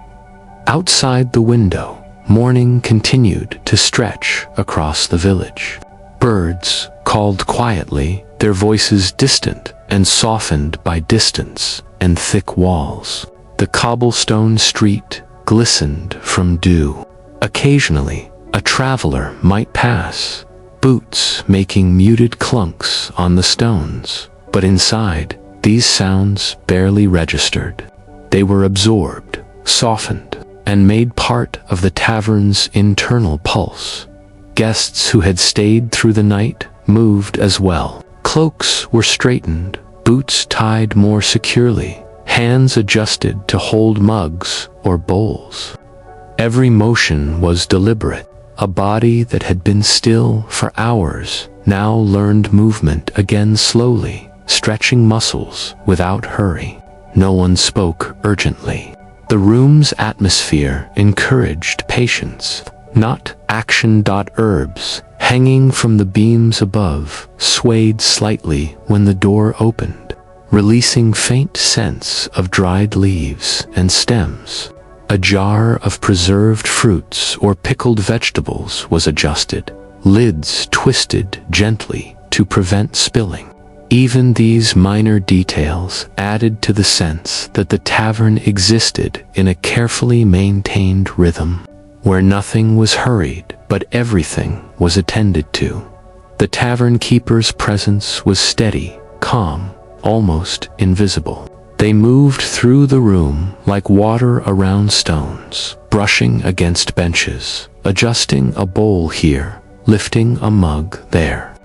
Outside the window, morning continued to stretch across the village. Birds called quietly, their voices distant and softened by distance and thick walls. The cobblestone street glistened from dew. Occasionally, a traveler might pass, boots making muted clunks on the stones, but inside, these sounds barely registered. They were absorbed, softened, and made part of the tavern's internal pulse. Guests who had stayed through the night moved as well. Cloaks were straightened, boots tied more securely, hands adjusted to hold mugs or bowls. Every motion was deliberate. A body that had been still for hours now learned movement again slowly, stretching muscles without hurry. No one spoke urgently. The room's atmosphere encouraged patience, not action. Herbs, hanging from the beams above, swayed slightly when the door opened, releasing faint scents of dried leaves and stems. A jar of preserved fruits or pickled vegetables was adjusted, lids twisted gently to prevent spilling. Even these minor details added to the sense that the tavern existed in a carefully maintained rhythm, where nothing was hurried but everything was attended to. The tavern keeper's presence was steady, calm, almost invisible. They moved through the room like water around stones, brushing against benches, adjusting a bowl here, lifting a mug there.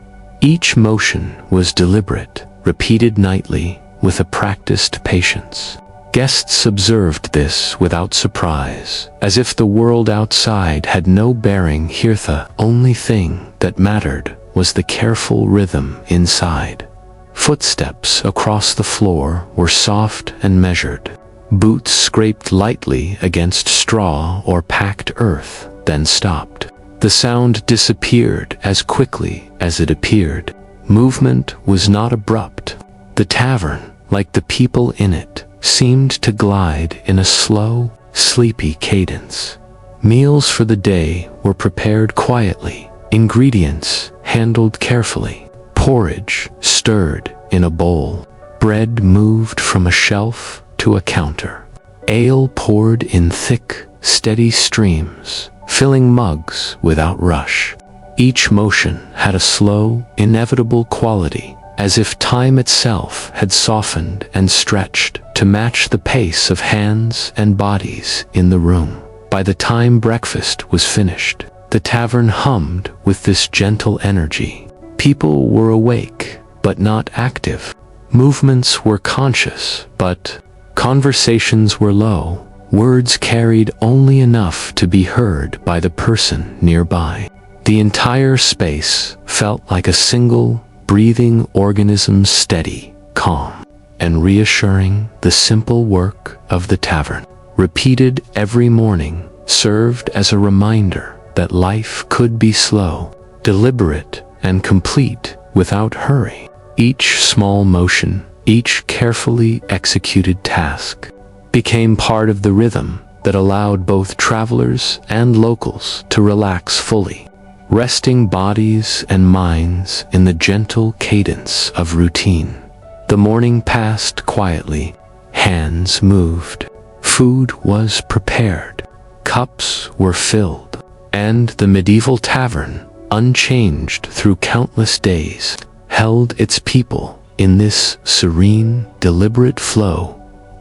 Each motion was deliberate, repeated nightly with a practiced patience. Guests observed this without surprise, as if the world outside had no bearing here. The only thing that mattered was the careful rhythm inside. Footsteps across the floor were soft and measured. Boots scraped lightly against straw or packed earth, then stopped. The sound disappeared as quickly as it appeared. Movement was not abrupt. The tavern, like the people in it, seemed to glide in a slow, sleepy cadence. Meals for the day were prepared quietly, ingredients handled carefully, porridge stirred in a bowl, bread moved from a shelf to a counter, ale poured in thick, steady streams, filling mugs without rush. Each motion had a slow, inevitable quality, as if time itself had softened and stretched to match the pace of hands and bodies in the room. By the time breakfast was finished, the tavern hummed with this gentle energy. People were awake, but not active. Movements were conscious, but conversations were low. Words carried only enough to be heard by the person nearby. The entire space felt like a single, breathing organism, steady, calm, and reassuring. The simple work of the tavern, repeated every morning, served as a reminder that life could be slow, deliberate, and complete without hurry. Each small motion, each carefully executed task, became part of the rhythm that allowed both travelers and locals to relax fully, resting bodies and minds in the gentle cadence of routine. The morning passed quietly, hands moved, food was prepared, cups were filled, and the medieval tavern, unchanged through countless days, held its people in this serene, deliberate flow.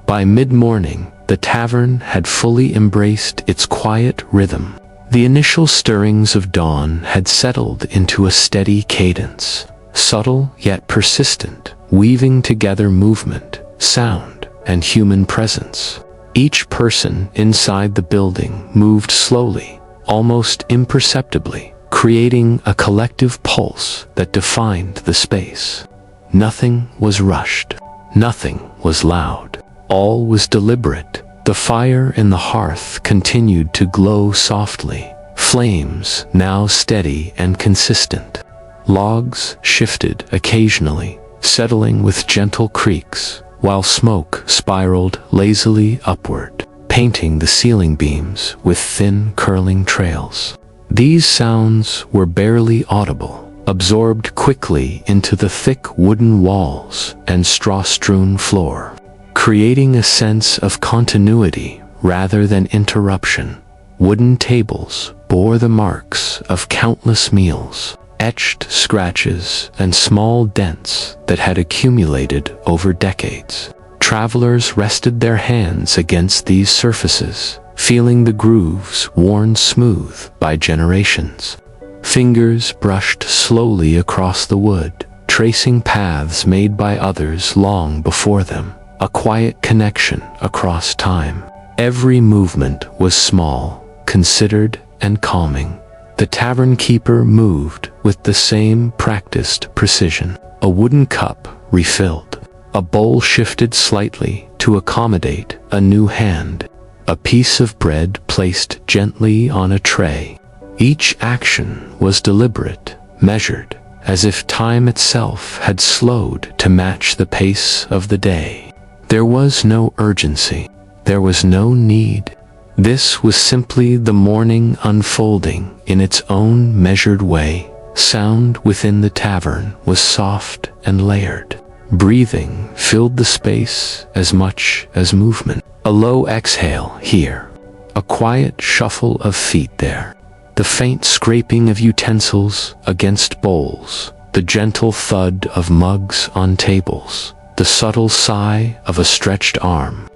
By mid-morning, the tavern had fully embraced its quiet rhythm. The initial stirrings of dawn had settled into a steady cadence, subtle yet persistent, weaving together movement, sound, and human presence. Each person inside the building moved slowly, almost imperceptibly, creating a collective pulse that defined the space. Nothing was rushed. Nothing was loud. All was deliberate. The fire in the hearth continued to glow softly, flames now steady and consistent. Logs shifted occasionally, settling with gentle creaks, while smoke spiraled lazily upward, painting the ceiling beams with thin curling trails. These sounds were barely audible, absorbed quickly into the thick wooden walls and straw-strewn floor, creating a sense of continuity rather than interruption. Wooden tables bore the marks of countless meals, etched scratches and small dents that had accumulated over decades. Travelers rested their hands against these surfaces, feeling the grooves worn smooth by generations. Fingers brushed slowly across the wood, tracing paths made by others long before them. A quiet connection across time. Every movement was small, considered, and calming. The tavern keeper moved with the same practiced precision. A wooden cup refilled. A bowl shifted slightly to accommodate a new hand. A piece of bread placed gently on a tray. Each action was deliberate, measured, as if time itself had slowed to match the pace of the day. There was no urgency. There was no need. This was simply the morning unfolding in its own measured way. Sound within the tavern was soft and layered. Breathing filled the space as much as movement. A low exhale here, a quiet shuffle of feet there, the faint scraping of utensils against bowls, the gentle thud of mugs on tables, the subtle sigh of a stretched arm.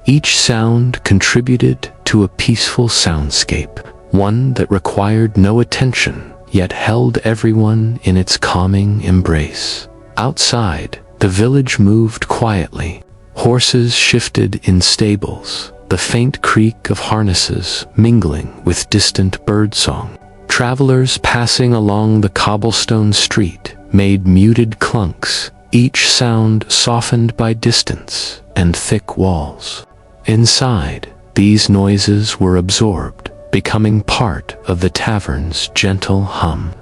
Each sound contributed to a peaceful soundscape, one that required no attention, yet held everyone in its calming embrace. Outside, the village moved quietly. Horses shifted in stables, the faint creak of harnesses mingling with distant birdsong. Travelers passing along the cobblestone street made muted clunks, each sound softened by distance and thick walls. Inside, these noises were absorbed, becoming part of the tavern's gentle hum.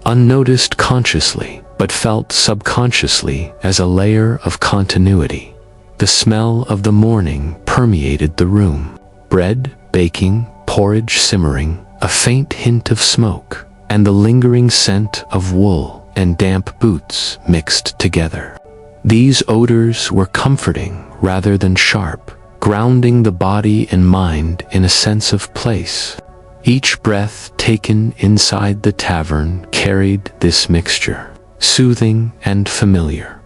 Unnoticed consciously, but felt subconsciously as a layer of continuity. The smell of the morning permeated the room. Bread baking, porridge simmering, a faint hint of smoke, and the lingering scent of wool and damp boots mixed together. These odors were comforting rather than sharp, grounding the body and mind in a sense of place. Each breath taken inside the tavern carried this mixture, soothing and familiar.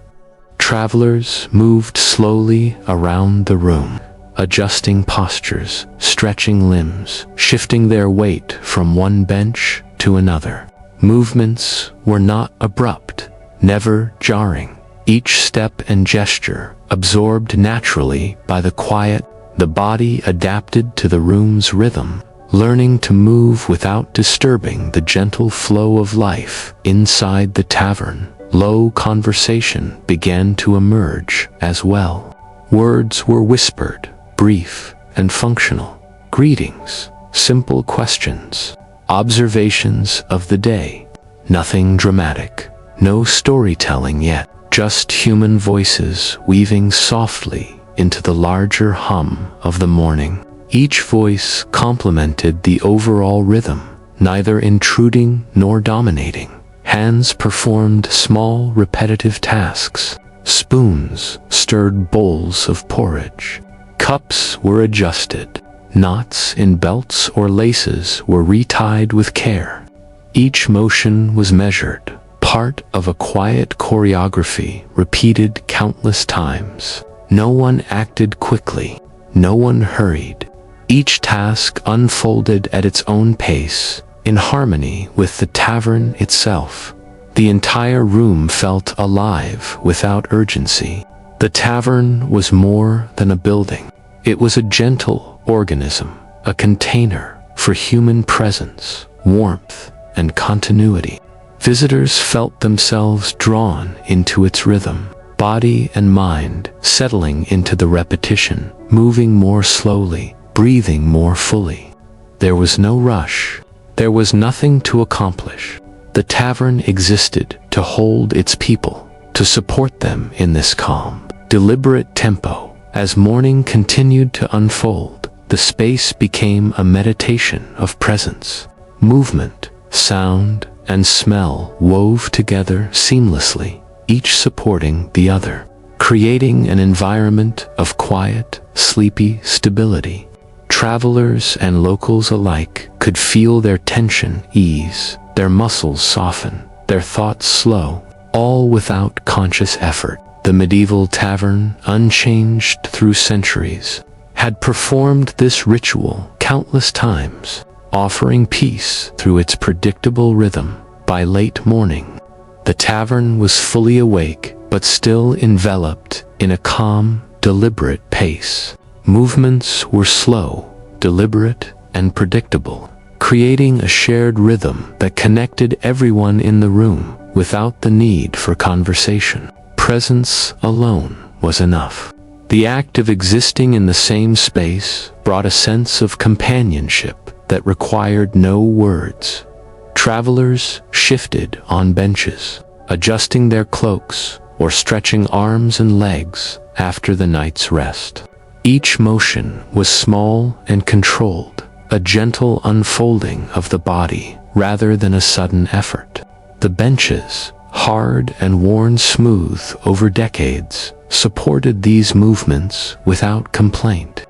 Travelers moved slowly around the room, adjusting postures, stretching limbs, shifting their weight from one bench to another. Movements were not abrupt, never jarring. Each step and gesture absorbed naturally by the quiet. The body adapted to the room's rhythm, learning to move without disturbing the gentle flow of life inside the tavern. Low conversation began to emerge as well. Words were whispered, brief and functional. Greetings, simple questions, observations of the day. Nothing dramatic, no storytelling yet, just human voices weaving softly into the larger hum of the morning. Each voice complemented the overall rhythm, neither intruding nor dominating. Hands performed small repetitive tasks. Spoons stirred bowls of porridge. Cups were adjusted. Knots in belts or laces were retied with care. Each motion was measured, part of a quiet choreography repeated countless times. No one acted quickly. No one hurried. Each task unfolded at its own pace, in harmony with the tavern itself. The entire room felt alive without urgency. The tavern was more than a building. It was a gentle organism, a container for human presence, warmth, and continuity. Visitors felt themselves drawn into its rhythm, body and mind settling into the repetition, moving more slowly, breathing more fully. There was no rush. There was nothing to accomplish. The tavern existed to hold its people, to support them in this calm, deliberate tempo. As morning continued to unfold, the space became a meditation of presence. Movement, sound, and smell wove together seamlessly, each supporting the other, creating an environment of quiet, sleepy stability. Travelers and locals alike could feel their tension ease, their muscles soften, their thoughts slow, all without conscious effort. The medieval tavern, unchanged through centuries, had performed this ritual countless times, offering peace through its predictable rhythm. By late morning, the tavern was fully awake but still enveloped in a calm, deliberate pace. Movements were slow, deliberate, and predictable, creating a shared rhythm that connected everyone in the room without the need for conversation. Presence alone was enough. The act of existing in the same space brought a sense of companionship that required no words. Travelers shifted on benches, adjusting their cloaks or stretching arms and legs after the night's rest. Each motion was small and controlled, a gentle unfolding of the body rather than a sudden effort. The benches, hard and worn smooth over decades, supported these movements without complaint.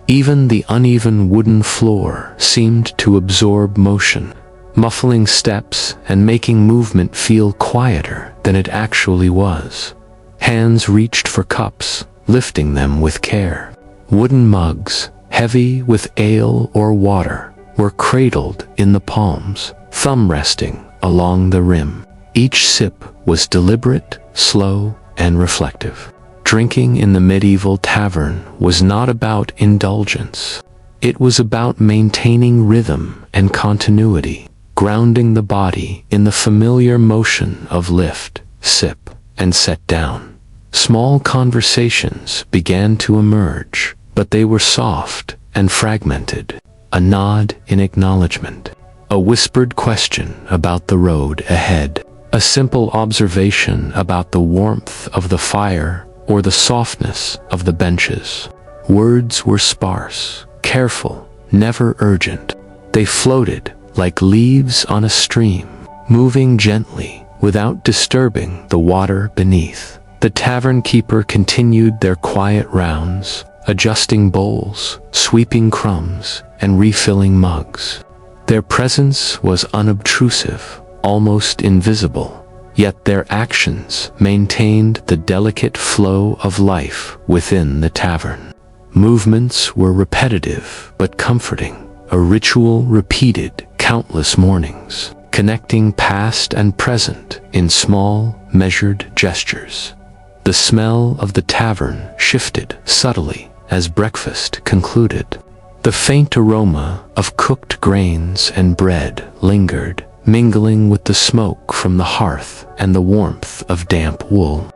Even the uneven wooden floor seemed to absorb motion, muffling steps and making movement feel quieter than it actually was. Hands reached for cups, lifting them with care. Wooden mugs, heavy with ale or water, were cradled in the palms, thumb resting along the rim. Each sip was deliberate, slow, and reflective. Drinking in the medieval tavern was not about indulgence. It was about maintaining rhythm and continuity, grounding the body in the familiar motion of lift, sip, and set down. Small conversations began to emerge, but they were soft and fragmented. A nod in acknowledgement, a whispered question about the road ahead, A simple observation about the warmth of the fire or the softness of the benches. Words were sparse, careful, never urgent. They floated like leaves on a stream, moving gently without disturbing the water beneath. The tavern keeper continued their quiet rounds, adjusting bowls, sweeping crumbs, and refilling mugs. Their presence was unobtrusive, almost invisible, yet their actions maintained the delicate flow of life within the tavern. Movements were repetitive but comforting, a ritual repeated countless mornings, connecting past and present in small, measured gestures. The smell of the tavern shifted subtly as breakfast concluded. The faint aroma of cooked grains and bread lingered, mingling with the smoke from the hearth and the warmth of damp wool.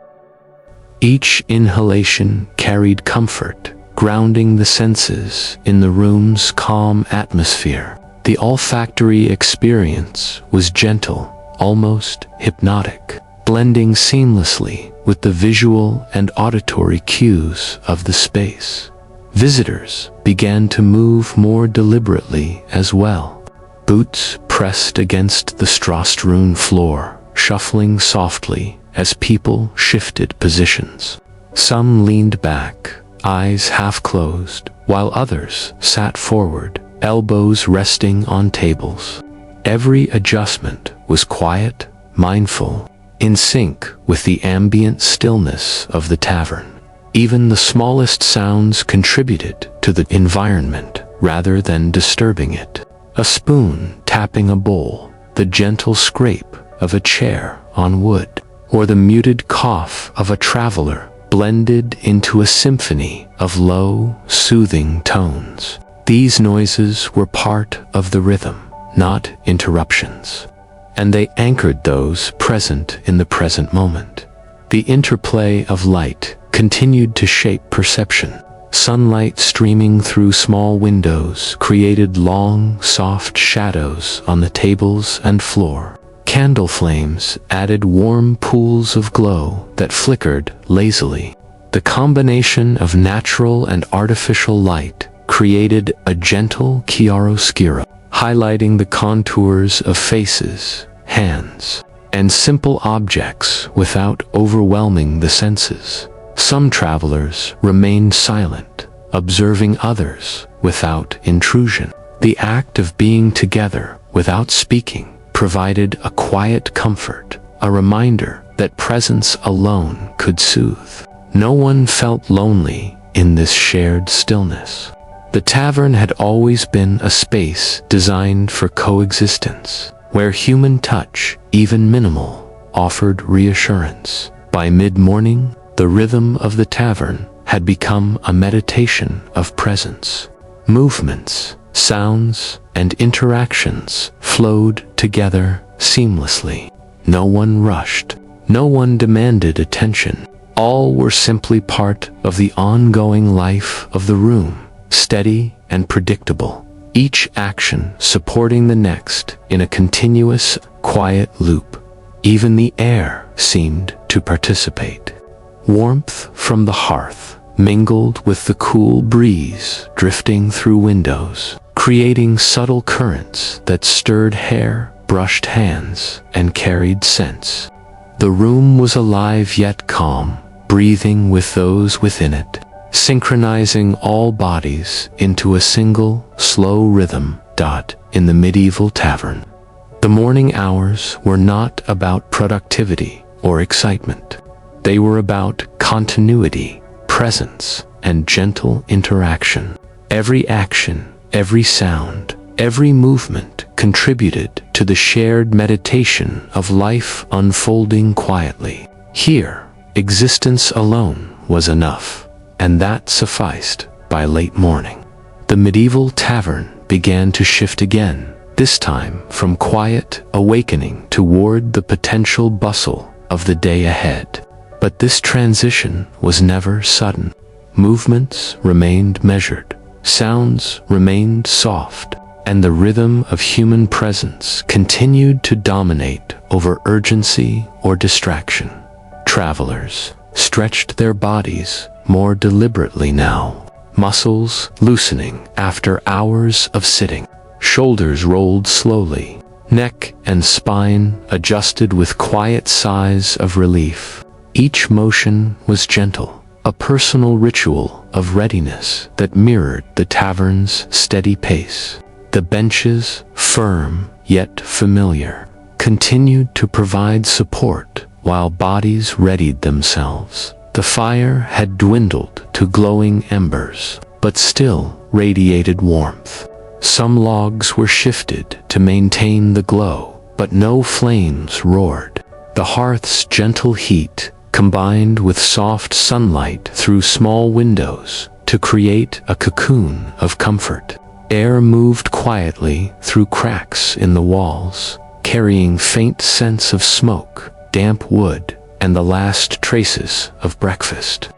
Each inhalation carried comfort, grounding the senses in the room's calm atmosphere. The olfactory experience was gentle, almost hypnotic, blending seamlessly with the visual and auditory cues of the space. Visitors began to move more deliberately as well. Boots pressed against the straw-strewn floor, shuffling softly as people shifted positions. Some leaned back, eyes half closed, while others sat forward, elbows resting on tables. Every adjustment was quiet, mindful, in sync with the ambient stillness of the tavern. Even the smallest sounds contributed to the environment rather than disturbing it. A spoon tapping a bowl, the gentle scrape of a chair on wood, or the muted cough of a traveler blended into a symphony of low, soothing tones. These noises were part of the rhythm, not interruptions, and they anchored those present in the present moment. The interplay of light continued to shape perception. Sunlight streaming through small windows created long, soft shadows on the tables and floor. Candle flames added warm pools of glow that flickered lazily. The combination of natural and artificial light created a gentle chiaroscuro, highlighting the contours of faces, hands, and simple objects without overwhelming the senses. Some travelers remained silent, observing others without intrusion. The act of being together without speaking provided a quiet comfort, a reminder that presence alone could soothe. No one felt lonely in this shared stillness. The tavern had always been a space designed for coexistence, where human touch, even minimal, offered reassurance. By mid-morning, the rhythm of the tavern had become a meditation of presence. Movements, sounds, and interactions flowed together seamlessly. No one rushed. No one demanded attention. All were simply part of the ongoing life of the room, steady and predictable, each action supporting the next in a continuous, quiet loop. Even the air seemed to participate. Warmth from the hearth mingled with the cool breeze drifting through windows, creating subtle currents that stirred hair, brushed hands, and carried scents. The room was alive yet calm, breathing with those within it, synchronizing all bodies into a single, slow rhythm. In the medieval tavern, the morning hours were not about productivity or excitement. They were about continuity, presence, and gentle interaction. Every action, every sound, every movement contributed to the shared meditation of life unfolding quietly. Here, existence alone was enough, and that sufficed. By late morning, the medieval tavern began to shift again, this time from quiet awakening toward the potential bustle of the day ahead. But this transition was never sudden. Movements remained measured, sounds remained soft, and the rhythm of human presence continued to dominate over urgency or distraction. Travelers stretched their bodies more deliberately now, muscles loosening after hours of sitting. Shoulders rolled slowly, neck and spine adjusted with quiet sighs of relief. Each motion was gentle, a personal ritual of readiness that mirrored the tavern's steady pace. The benches, firm yet familiar, continued to provide support while bodies readied themselves. The fire had dwindled to glowing embers, but still radiated warmth. Some logs were shifted to maintain the glow, but no flames roared. The hearth's gentle heat combined with soft sunlight through small windows to create a cocoon of comfort. Air moved quietly through cracks in the walls, carrying faint scents of smoke, damp wood, and the last traces of breakfast.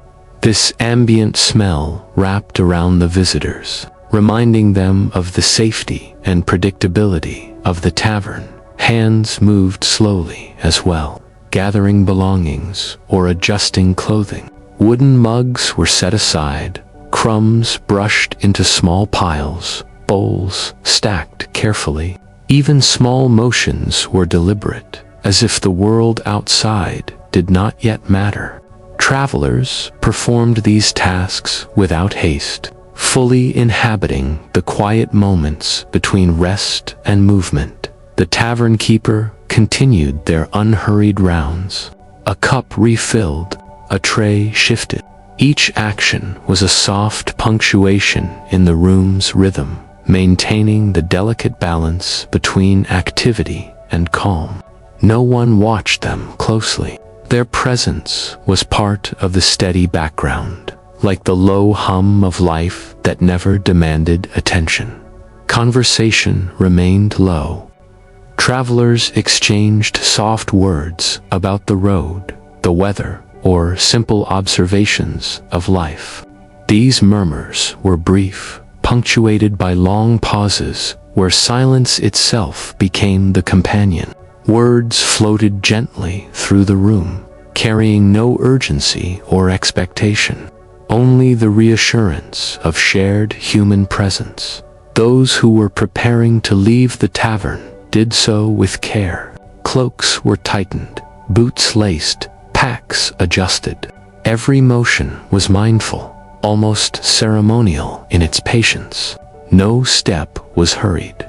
This ambient smell wrapped around the visitors, reminding them of the safety and predictability of the tavern. Hands moved slowly as well, gathering belongings or adjusting clothing. Wooden mugs were set aside, crumbs brushed into small piles, bowls stacked carefully. Even small motions were deliberate, as if the world outside did not yet matter. Travelers performed these tasks without haste, fully inhabiting the quiet moments between rest and movement. The tavern keeper continued their unhurried rounds. A cup refilled, a tray shifted. Each action was a soft punctuation in the room's rhythm, maintaining the delicate balance between activity and calm. No one watched them closely. Their presence was part of the steady background, like the low hum of life that never demanded attention. Conversation remained low. Travelers exchanged soft words about the road, the weather, or simple observations of life. These murmurs were brief, punctuated by long pauses where silence itself became the companion. Words floated gently through the room, carrying no urgency or expectation, only the reassurance of shared human presence. Those who were preparing to leave the tavern did so with care. Cloaks were tightened, boots laced, packs adjusted. Every motion was mindful, almost ceremonial in its patience. No step was hurried.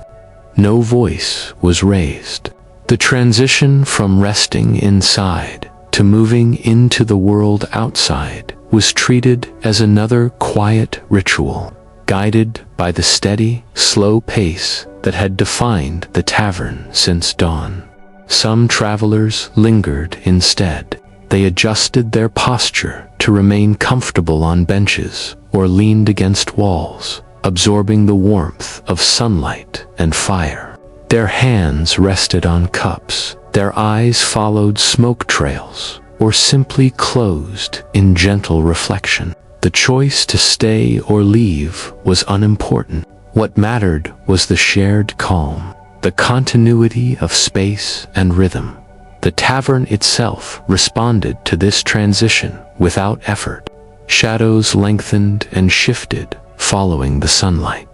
No voice was raised. The transition from resting inside to moving into the world outside was treated as another quiet ritual, guided by the steady, slow pace that had defined the tavern since dawn. Some travelers lingered instead. They adjusted their posture to remain comfortable on benches or leaned against walls, absorbing the warmth of sunlight and fire. Their hands rested on cups, their eyes followed smoke trails, or simply closed in gentle reflection. The choice to stay or leave was unimportant. What mattered was the shared calm, the continuity of space and rhythm. The tavern itself responded to this transition without effort. Shadows lengthened and shifted, following the sunlight.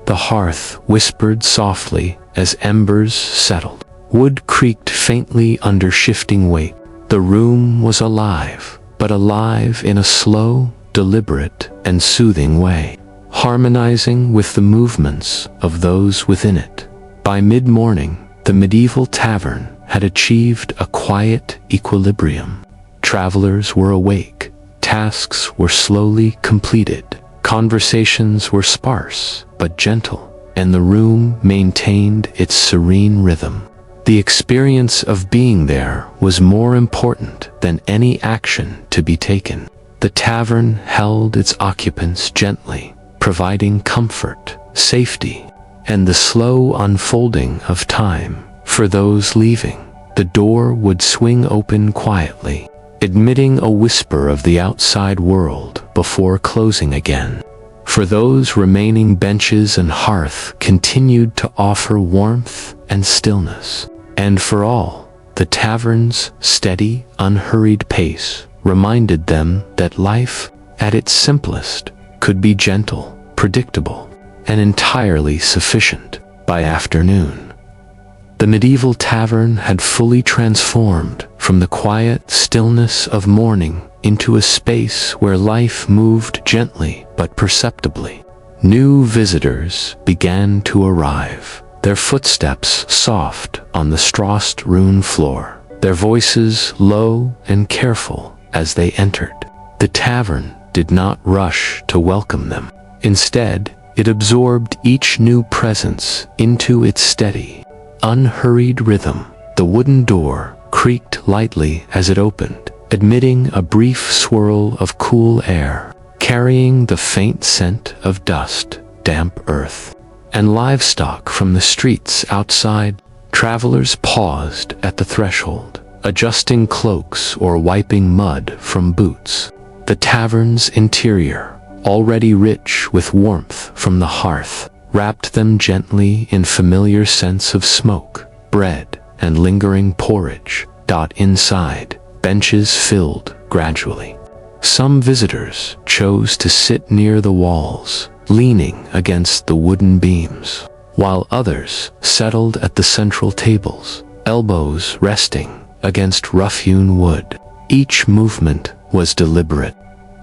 The hearth whispered softly as embers settled. Wood creaked faintly under shifting weight. The room was alive, but alive in a slow, deliberate, and soothing way, harmonizing with the movements of those within it. By mid-morning, the Medieval Tavern had achieved a quiet equilibrium. Travelers were awake, tasks were slowly completed, conversations were sparse but gentle, and the room maintained its serene rhythm. The experience of being there was more important than any action to be taken. The tavern held its occupants gently, providing comfort, safety, and the slow unfolding of time. For those leaving, the door would swing open quietly, admitting a whisper of the outside world before closing again. For those remaining benches and hearth continued to offer warmth and stillness. And for all, the tavern's steady, unhurried pace reminded them that life, at its simplest, could be gentle, predictable, and entirely sufficient. By afternoon, the medieval tavern had fully transformed from the quiet stillness of morning into a space where life moved gently but perceptibly. New visitors began to arrive, their footsteps soft on the straw-strewn floor, their voices low and careful as they entered. The tavern did not rush to welcome them. Instead, it absorbed each new presence into its steady, unhurried rhythm. The wooden door creaked lightly as it opened, admitting a brief swirl of cool air, carrying the faint scent of dust, damp earth, and livestock from the streets outside. Travelers paused at the threshold, adjusting cloaks or wiping mud from boots. The tavern's interior, already rich with warmth from the hearth, wrapped them gently in familiar scents of smoke, bread, and lingering porridge. Inside, benches filled gradually. Some visitors chose to sit near the walls, leaning against the wooden beams, while others settled at the central tables, elbows resting against rough-hewn wood. Each movement was deliberate.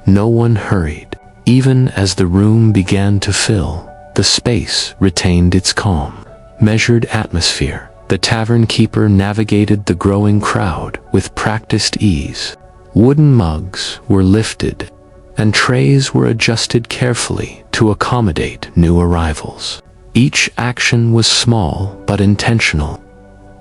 No one hurried. Even as the room began to fill, the space retained its calm, measured atmosphere. The tavern keeper navigated the growing crowd with practiced ease. Wooden mugs were lifted, and trays were adjusted carefully to accommodate new arrivals. Each action was small but intentional,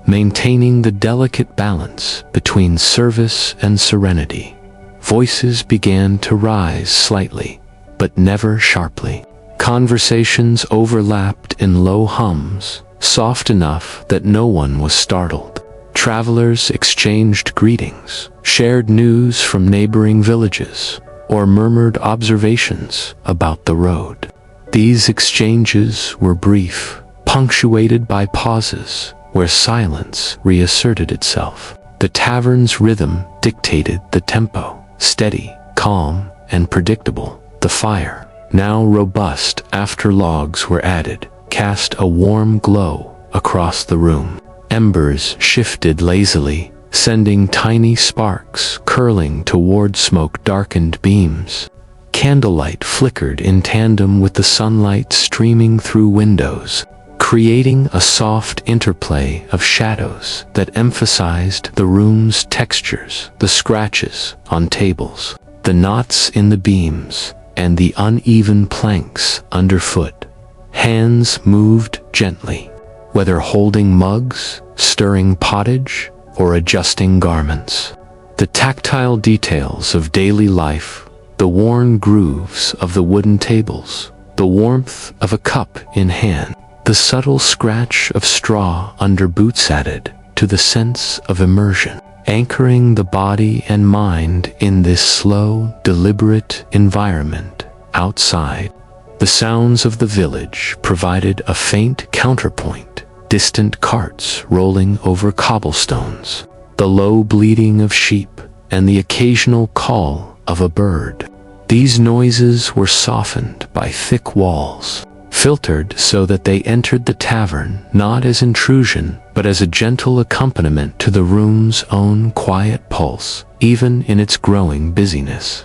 maintaining the delicate balance between service and serenity. Voices began to rise slightly, but never sharply. Conversations overlapped in low hums, soft enough that no one was startled. Travelers exchanged greetings, shared news from neighboring villages, or murmured observations about the road. These exchanges were brief, punctuated by pauses where silence reasserted itself. The tavern's rhythm dictated the tempo, steady, calm, and predictable. The fire, now robust after logs were added, cast a warm glow across the room. Embers shifted lazily, sending tiny sparks curling toward smoke-darkened beams. Candlelight flickered in tandem with the sunlight streaming through windows, creating a soft interplay of shadows that emphasized the room's textures, the scratches on tables, the knots in the beams, and the uneven planks underfoot. Hands moved gently, whether holding mugs, stirring pottage, or adjusting garments. The tactile details of daily life, the worn grooves of the wooden tables, the warmth of a cup in hand, the subtle scratch of straw under boots added to the sense of immersion, anchoring the body and mind in this slow, deliberate environment. Outside, the sounds of the village provided a faint counterpoint, distant carts rolling over cobblestones, the low bleating of sheep, and the occasional call of a bird. These noises were softened by thick walls, filtered so that they entered the tavern not as intrusion, but as a gentle accompaniment to the room's own quiet pulse, even in its growing busyness.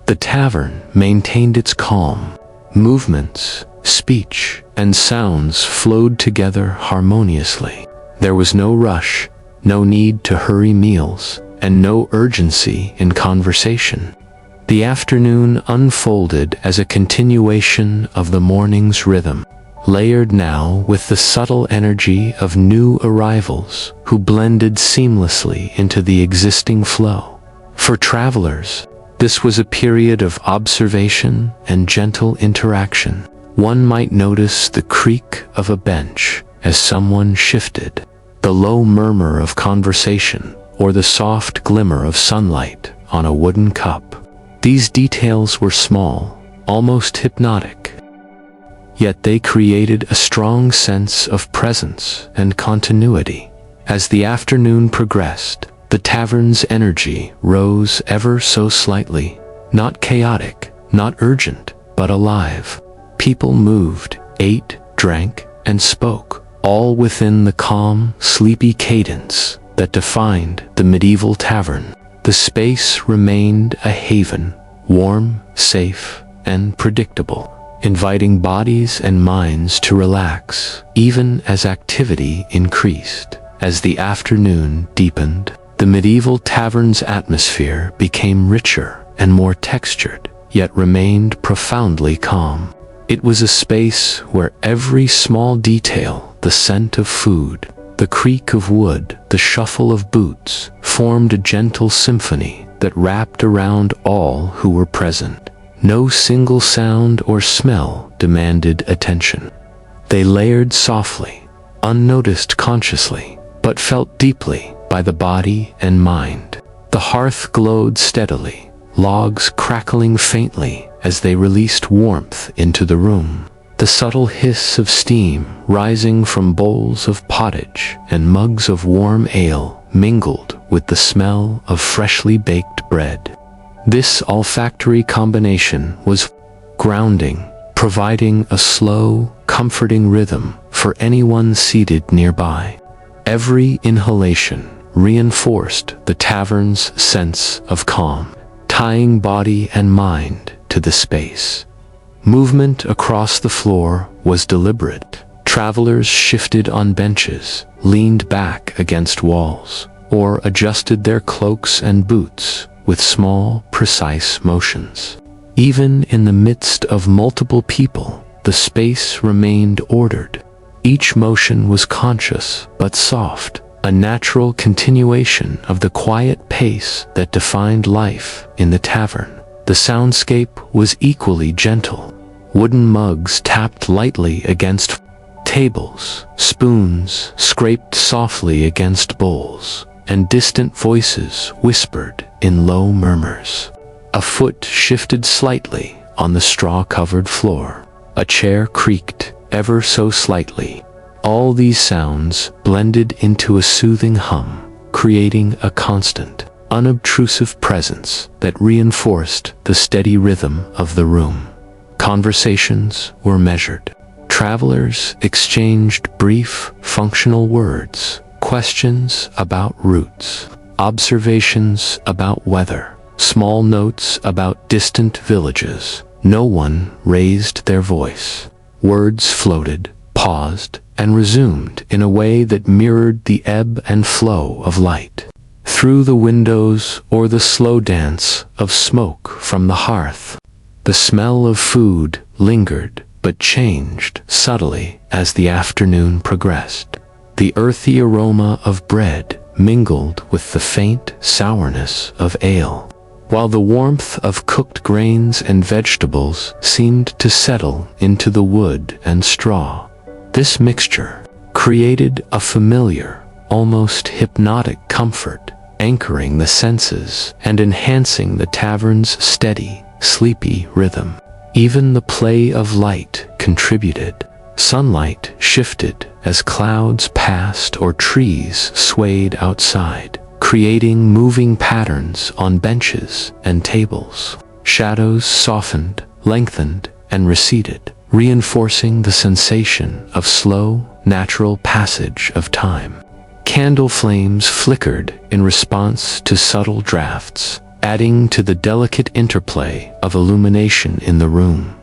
The tavern maintained its calm. Movements, speech, and sounds flowed together harmoniously. There was no rush, no need to hurry meals, and no urgency in conversation. The afternoon unfolded as a continuation of the morning's rhythm, layered now with the subtle energy of new arrivals who blended seamlessly into the existing flow. For travelers, this was a period of observation and gentle interaction. One might notice the creak of a bench as someone shifted, the low murmur of conversation, or the soft glimmer of sunlight on a wooden cup. These details were small, almost hypnotic. Yet they created a strong sense of presence and continuity. As the afternoon progressed, the tavern's energy rose ever so slightly, not chaotic, not urgent, but alive. People moved, ate, drank, and spoke, all within the calm, sleepy cadence that defined the medieval tavern. The space remained a haven, warm, safe, and predictable, inviting bodies and minds to relax, even as activity increased. As the afternoon deepened, the medieval tavern's atmosphere became richer and more textured, yet remained profoundly calm. It was a space where every small detail, the scent of food, the creak of wood, the shuffle of boots, formed a gentle symphony that wrapped around all who were present. No single sound or smell demanded attention. They layered softly, unnoticed consciously, but felt deeply by the body and mind. The hearth glowed steadily, logs crackling faintly as they released warmth into the room. The subtle hiss of steam rising from bowls of pottage and mugs of warm ale mingled with the smell of freshly baked bread. This olfactory combination was grounding, providing a slow, comforting rhythm for anyone seated nearby. Every inhalation reinforced the tavern's sense of calm, tying body and mind to the space. Movement across the floor was deliberate. Travelers shifted on benches, leaned back against walls, or adjusted their cloaks and boots with small, precise motions. Even in the midst of multiple people, the space remained ordered. Each motion was conscious but soft, a natural continuation of the quiet pace that defined life in the tavern. The soundscape was equally gentle. Wooden mugs tapped lightly against tables, spoons scraped softly against bowls, and distant voices whispered in low murmurs. A foot shifted slightly on the straw-covered floor. A chair creaked ever so slightly. All these sounds blended into a soothing hum, creating a constant, unobtrusive presence that reinforced the steady rhythm of the room. Conversations were measured. Travelers exchanged brief, functional words, questions about routes, observations about weather, small notes about distant villages. No one raised their voice. Words floated, paused, and resumed in a way that mirrored the ebb and flow of light. Through the windows or the slow dance of smoke from the hearth, the smell of food lingered but changed subtly as the afternoon progressed. The earthy aroma of bread mingled with the faint sourness of ale, while the warmth of cooked grains and vegetables seemed to settle into the wood and straw. This mixture created a familiar, almost hypnotic comfort, anchoring the senses and enhancing the tavern's steady, sleepy rhythm. Even the play of light contributed. Sunlight shifted as clouds passed or trees swayed outside, creating moving patterns on benches and tables. Shadows softened, lengthened, and receded, reinforcing the sensation of slow, natural passage of time. Candle flames flickered in response to subtle drafts, adding to the delicate interplay of illumination in the room.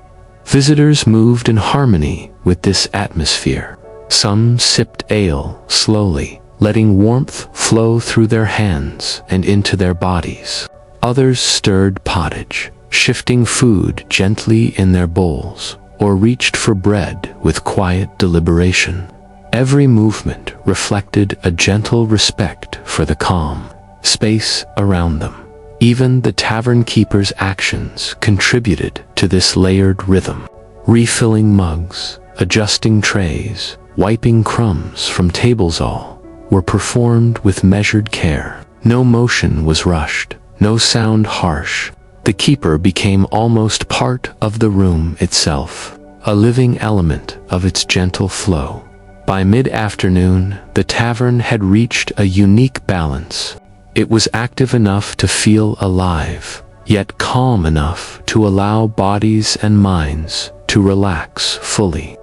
Visitors moved in harmony with this atmosphere. Some sipped ale slowly, letting warmth flow through their hands and into their bodies. Others stirred pottage, shifting food gently in their bowls, or reached for bread with quiet deliberation. Every movement reflected a gentle respect for the calm space around them. Even the tavern keeper's actions contributed to this layered rhythm. Refilling mugs, adjusting trays, wiping crumbs from tables, all were performed with measured care. No motion was rushed, no sound harsh. The keeper became almost part of the room itself, a living element of its gentle flow. By mid-afternoon, the tavern had reached a unique balance. It was active enough to feel alive, yet calm enough to allow bodies and minds to relax fully.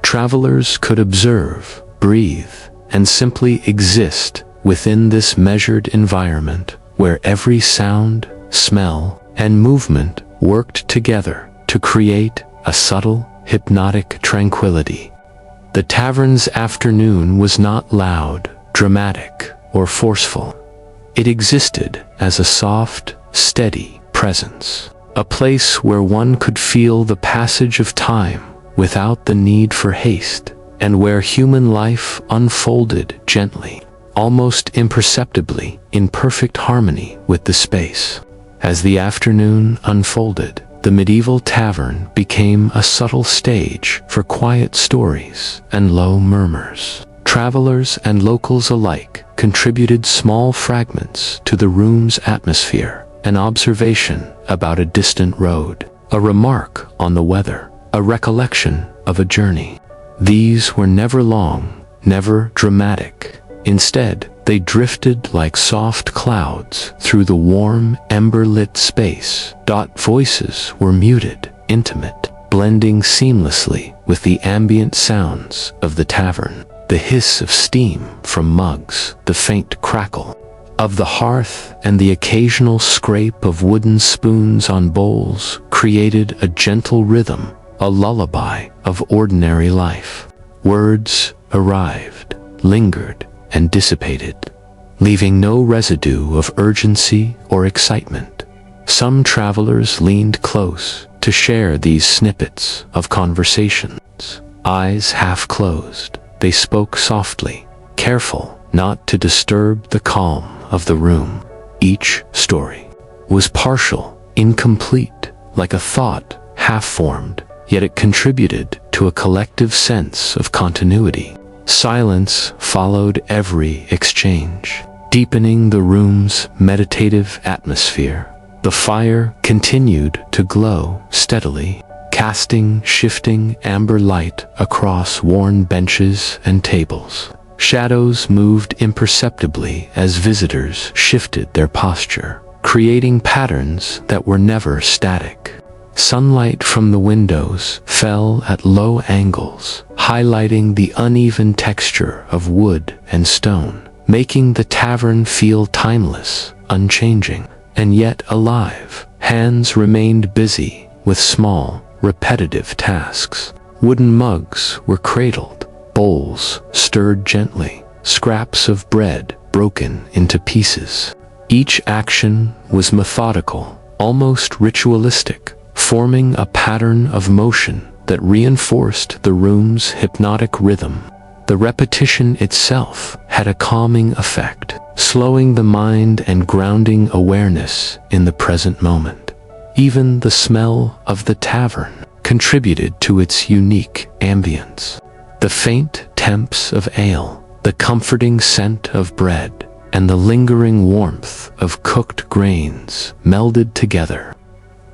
Travelers could observe, breathe, and simply exist within this measured environment where every sound, smell, and movement worked together to create a subtle, hypnotic tranquility. The tavern's afternoon was not loud, dramatic, or forceful. It existed as a soft, steady presence, a place where one could feel the passage of time without the need for haste, and where human life unfolded gently, almost imperceptibly, in perfect harmony with the space. As the afternoon unfolded, the medieval tavern became a subtle stage for quiet stories and low murmurs. Travelers and locals alike contributed small fragments to the room's atmosphere: an observation about a distant road, a remark on the weather, a recollection of a journey. These were never long, never dramatic. Instead, they drifted like soft clouds through the warm, ember-lit space. Voices were muted, intimate, blending seamlessly with the ambient sounds of the tavern. The hiss of steam from mugs, the faint crackle of the hearth, and the occasional scrape of wooden spoons on bowls created a gentle rhythm, a lullaby of ordinary life. Words arrived, lingered, and dissipated, leaving no residue of urgency or excitement. Some travelers leaned close to share these snippets of conversations. Eyes half closed, they spoke softly, careful not to disturb the calm of the room. Each story was partial, incomplete, like a thought half-formed, yet it contributed to a collective sense of continuity. Silence followed every exchange, deepening the room's meditative atmosphere. The fire continued to glow steadily, casting shifting amber light across worn benches and tables. Shadows moved imperceptibly as visitors shifted their posture, creating patterns that were never static. Sunlight from the windows fell at low angles, highlighting the uneven texture of wood and stone, making the tavern feel timeless, unchanging, and yet alive. Hands remained busy with small, repetitive tasks. Wooden mugs were cradled, bowls stirred gently, scraps of bread broken into pieces. Each action was methodical, almost ritualistic, forming a pattern of motion that reinforced the room's hypnotic rhythm. The repetition itself had a calming effect, slowing the mind and grounding awareness in the present moment. Even the smell of the tavern contributed to its unique ambience. The faint temps of ale, the comforting scent of bread, and the lingering warmth of cooked grains melded together.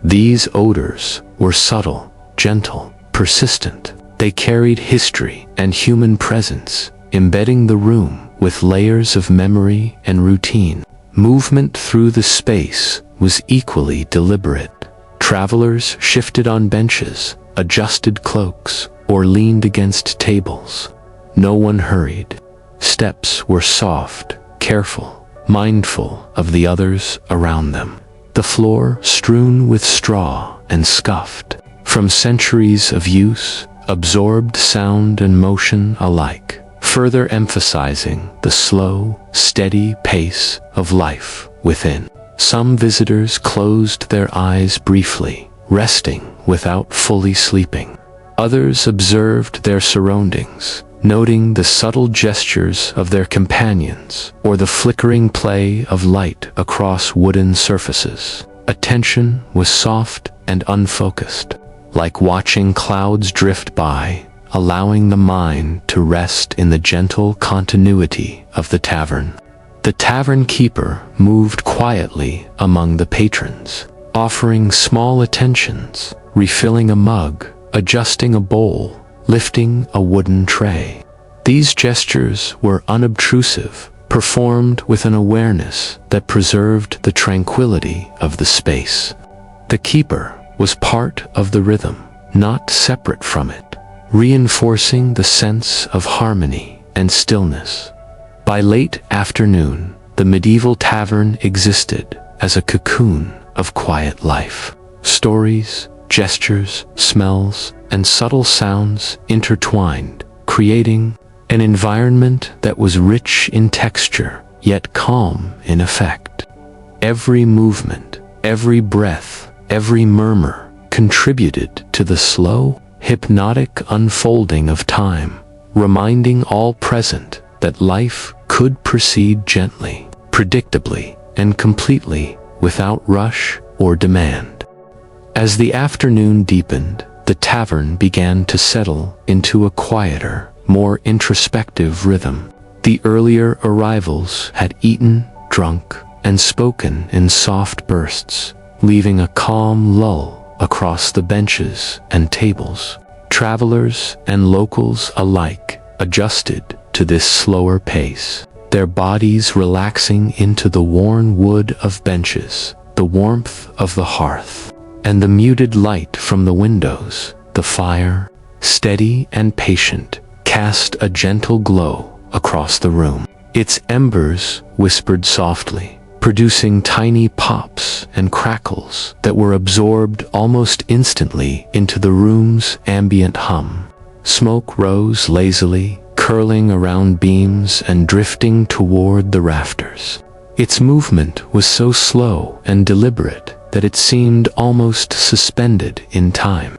These odors were subtle, gentle, persistent. They carried history and human presence, embedding the room with layers of memory and routine. Movement through the space was equally deliberate. Travelers shifted on benches, adjusted cloaks, or leaned against tables. No one hurried. Steps were soft, careful, mindful of the others around them. The floor strewn with straw and scuffed from centuries of use, absorbed sound and motion alike, further emphasizing the slow, steady pace of life within. Some visitors closed their eyes briefly, resting without fully sleeping. Others observed their surroundings, noting the subtle gestures of their companions or the flickering play of light across wooden surfaces. Attention was soft and unfocused, like watching clouds drift by, allowing the mind to rest in the gentle continuity of the tavern. The tavern keeper moved quietly among the patrons, offering small attentions, refilling a mug, adjusting a bowl, lifting a wooden tray. These gestures were unobtrusive, performed with an awareness that preserved the tranquility of the space. The keeper was part of the rhythm, not separate from it, reinforcing the sense of harmony and stillness. By late afternoon, the medieval tavern existed as a cocoon of quiet life. Stories, gestures, smells, and subtle sounds intertwined, creating an environment that was rich in texture, yet calm in effect. Every movement, every breath, every murmur contributed to the slow, hypnotic unfolding of time, reminding all present that life could proceed gently, predictably, and completely without rush or demand. As the afternoon deepened, the tavern began to settle into a quieter, more introspective rhythm. The earlier arrivals had eaten, drunk, and spoken in soft bursts, leaving a calm lull across the benches and tables. Travelers and locals alike adjusted to this slower pace, their bodies relaxing into the worn wood of benches, the warmth of the hearth, and the muted light from the windows. The fire, steady and patient, cast a gentle glow across the room. Its embers whispered softly, producing tiny pops and crackles that were absorbed almost instantly into the room's ambient hum. Smoke rose lazily, curling around beams and drifting toward the rafters. Its movement was so slow and deliberate that it seemed almost suspended in time,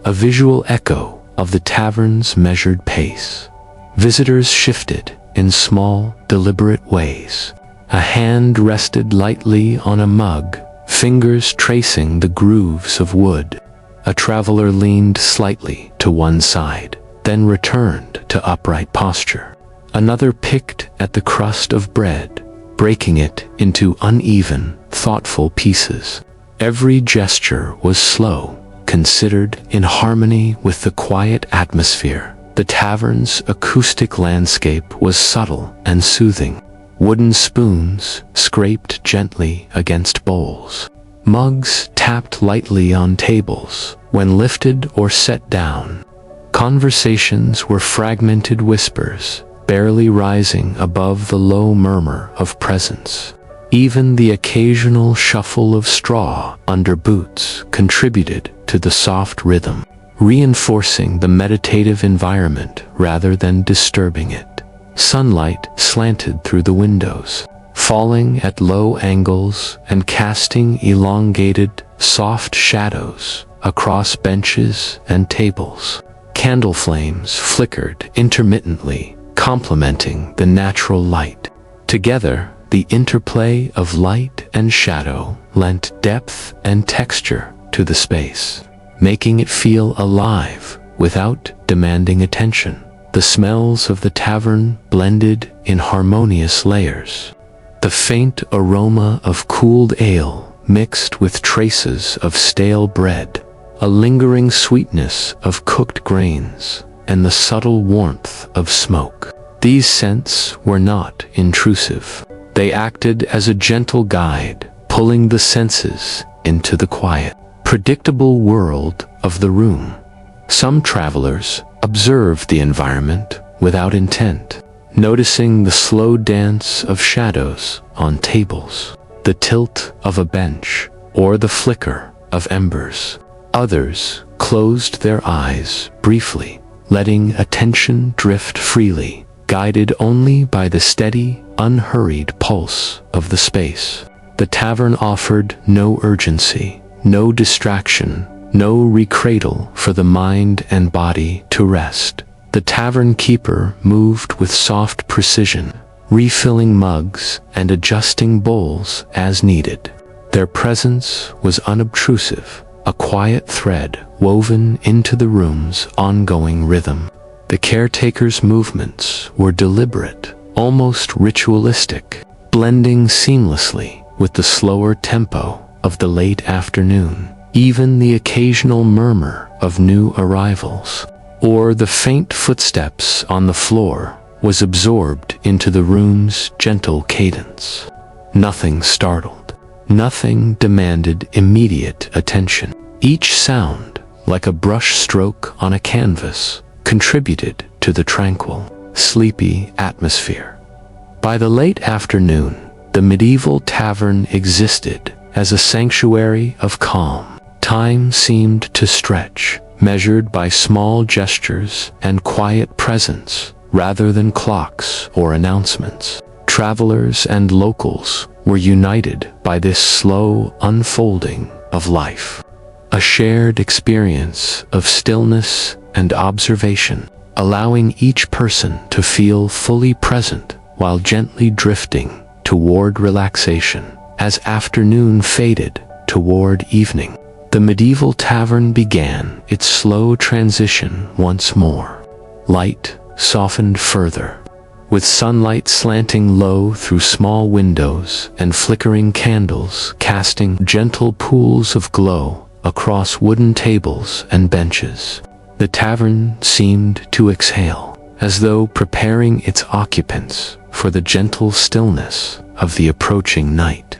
a visual echo of the tavern's measured pace. Visitors shifted in small, deliberate ways. A hand rested lightly on a mug, fingers tracing the grooves of wood. A traveler leaned slightly to one side, then returned to upright posture. Another picked at the crust of bread, breaking it into uneven, thoughtful pieces. Every gesture was slow, considered in harmony with the quiet atmosphere. The tavern's acoustic landscape was subtle and soothing. Wooden spoons scraped gently against bowls. Mugs tapped lightly on tables when lifted or set down. Conversations were fragmented whispers, barely rising above the low murmur of presence. Even the occasional shuffle of straw under boots contributed to the soft rhythm, reinforcing the meditative environment rather than disturbing it. Sunlight slanted through the windows, falling at low angles and casting elongated, soft shadows across benches and tables. Candle flames flickered intermittently, complementing the natural light. Together, the interplay of light and shadow lent depth and texture to the space, making it feel alive without demanding attention. The smells of the tavern blended in harmonious layers. The faint aroma of cooled ale mixed with traces of stale bread, a lingering sweetness of cooked grains, and the subtle warmth of smoke. These scents were not intrusive. They acted as a gentle guide, pulling the senses into the quiet, predictable world of the room. Some travelers observed the environment without intent, noticing the slow dance of shadows on tables, the tilt of a bench, or the flicker of embers. Others closed their eyes briefly, letting attention drift freely, guided only by the steady, unhurried pulse of the space. The tavern offered no urgency, no distraction, no recradle for the mind and body to rest. The tavern keeper moved with soft precision, refilling mugs and adjusting bowls as needed. Their presence was unobtrusive, a quiet thread woven into the room's ongoing rhythm. The caretaker's movements were deliberate, almost ritualistic, blending seamlessly with the slower tempo of the late afternoon, even the occasional murmur of new arrivals, or the faint footsteps on the floor, was absorbed into the room's gentle cadence. Nothing startled. Nothing demanded immediate attention. Each sound, like a brush stroke on a canvas, contributed to the tranquil, sleepy atmosphere. By the late afternoon, the medieval tavern existed as a sanctuary of calm. Time seemed to stretch, measured by small gestures and quiet presence rather than clocks or announcements. Travelers and locals were united by this slow unfolding of life, a shared experience of stillness and observation, allowing each person to feel fully present while gently drifting toward relaxation. As afternoon faded toward evening, the medieval tavern began its slow transition once more. Light softened further, with sunlight slanting low through small windows and flickering candles casting gentle pools of glow across wooden tables and benches. The tavern seemed to exhale, as though preparing its occupants for the gentle stillness of the approaching night.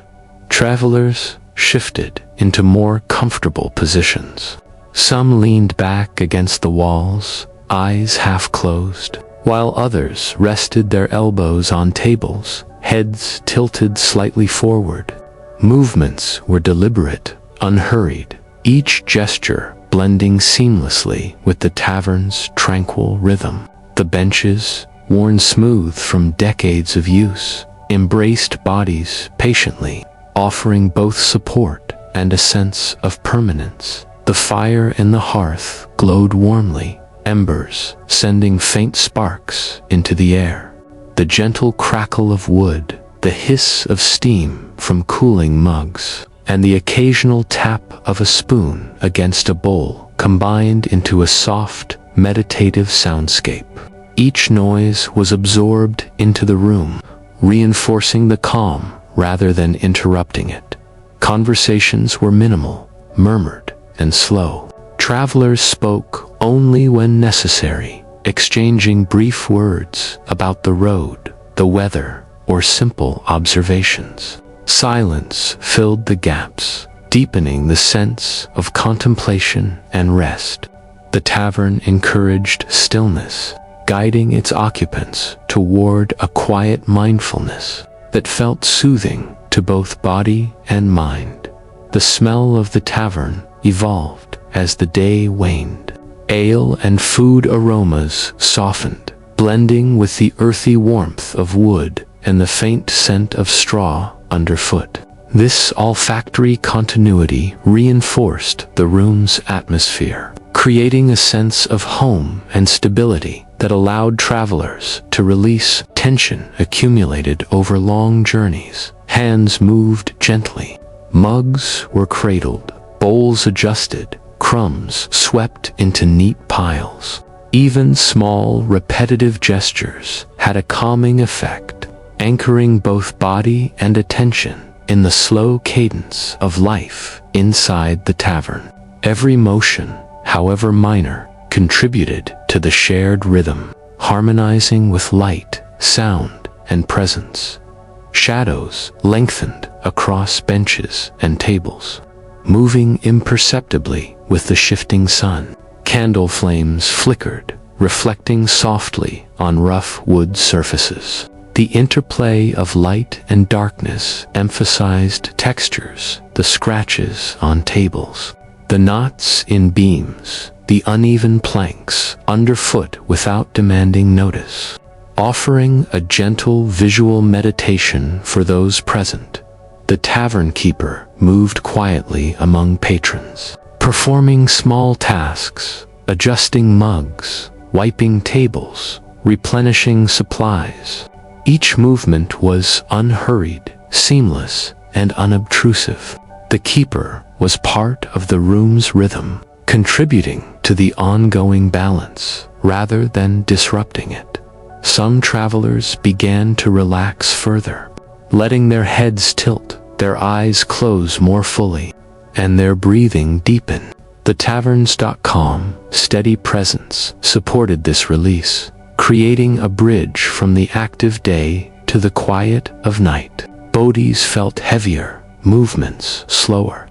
Travelers shifted into more comfortable positions. Some leaned back against the walls, eyes half closed, while others rested their elbows on tables, heads tilted slightly forward. Movements were deliberate, unhurried, each gesture blending seamlessly with the tavern's tranquil rhythm. The benches, worn smooth from decades of use, embraced bodies patiently, offering both support and a sense of permanence. The fire in the hearth glowed warmly, embers sending faint sparks into the air. The gentle crackle of wood, the hiss of steam from cooling mugs, and the occasional tap of a spoon against a bowl combined into a soft, meditative soundscape. Each noise was absorbed into the room, reinforcing the calm rather than interrupting it. Conversations were minimal, murmured, and slow. Travelers spoke only when necessary, exchanging brief words about the road, the weather, or simple observations. Silence filled the gaps, deepening the sense of contemplation and rest. The tavern encouraged stillness, guiding its occupants toward a quiet mindfulness that felt soothing to both body and mind. The smell of the tavern evolved as the day waned. Ale and food aromas softened, blending with the earthy warmth of wood and the faint scent of straw underfoot. This olfactory continuity reinforced the room's atmosphere, creating a sense of home and stability that allowed travelers to release tension accumulated over long journeys. Hands moved gently, mugs were cradled, bowls adjusted, crumbs swept into neat piles. Even small, repetitive gestures had a calming effect, anchoring both body and attention in the slow cadence of life inside the tavern. Every motion, however minor, contributed to the shared rhythm, harmonizing with light, sound, and presence. Shadows lengthened across benches and tables, moving imperceptibly with the shifting sun. Candle flames flickered, reflecting softly on rough wood surfaces. The interplay of light and darkness emphasized textures, the scratches on tables, the knots in beams, the uneven planks underfoot without demanding notice, offering a gentle visual meditation for those present. The tavern keeper moved quietly among patrons, performing small tasks, adjusting mugs, wiping tables, replenishing supplies. Each movement was unhurried, seamless, and unobtrusive. The keeper was part of the room's rhythm, contributing to the ongoing balance rather than disrupting it. Some travelers began to relax further, letting their heads tilt their eyes close more fully, and their breathing deepen. The tavern's steady presence supported this release, creating a bridge from the active day to the quiet of night. Bodies felt heavier, movements slower,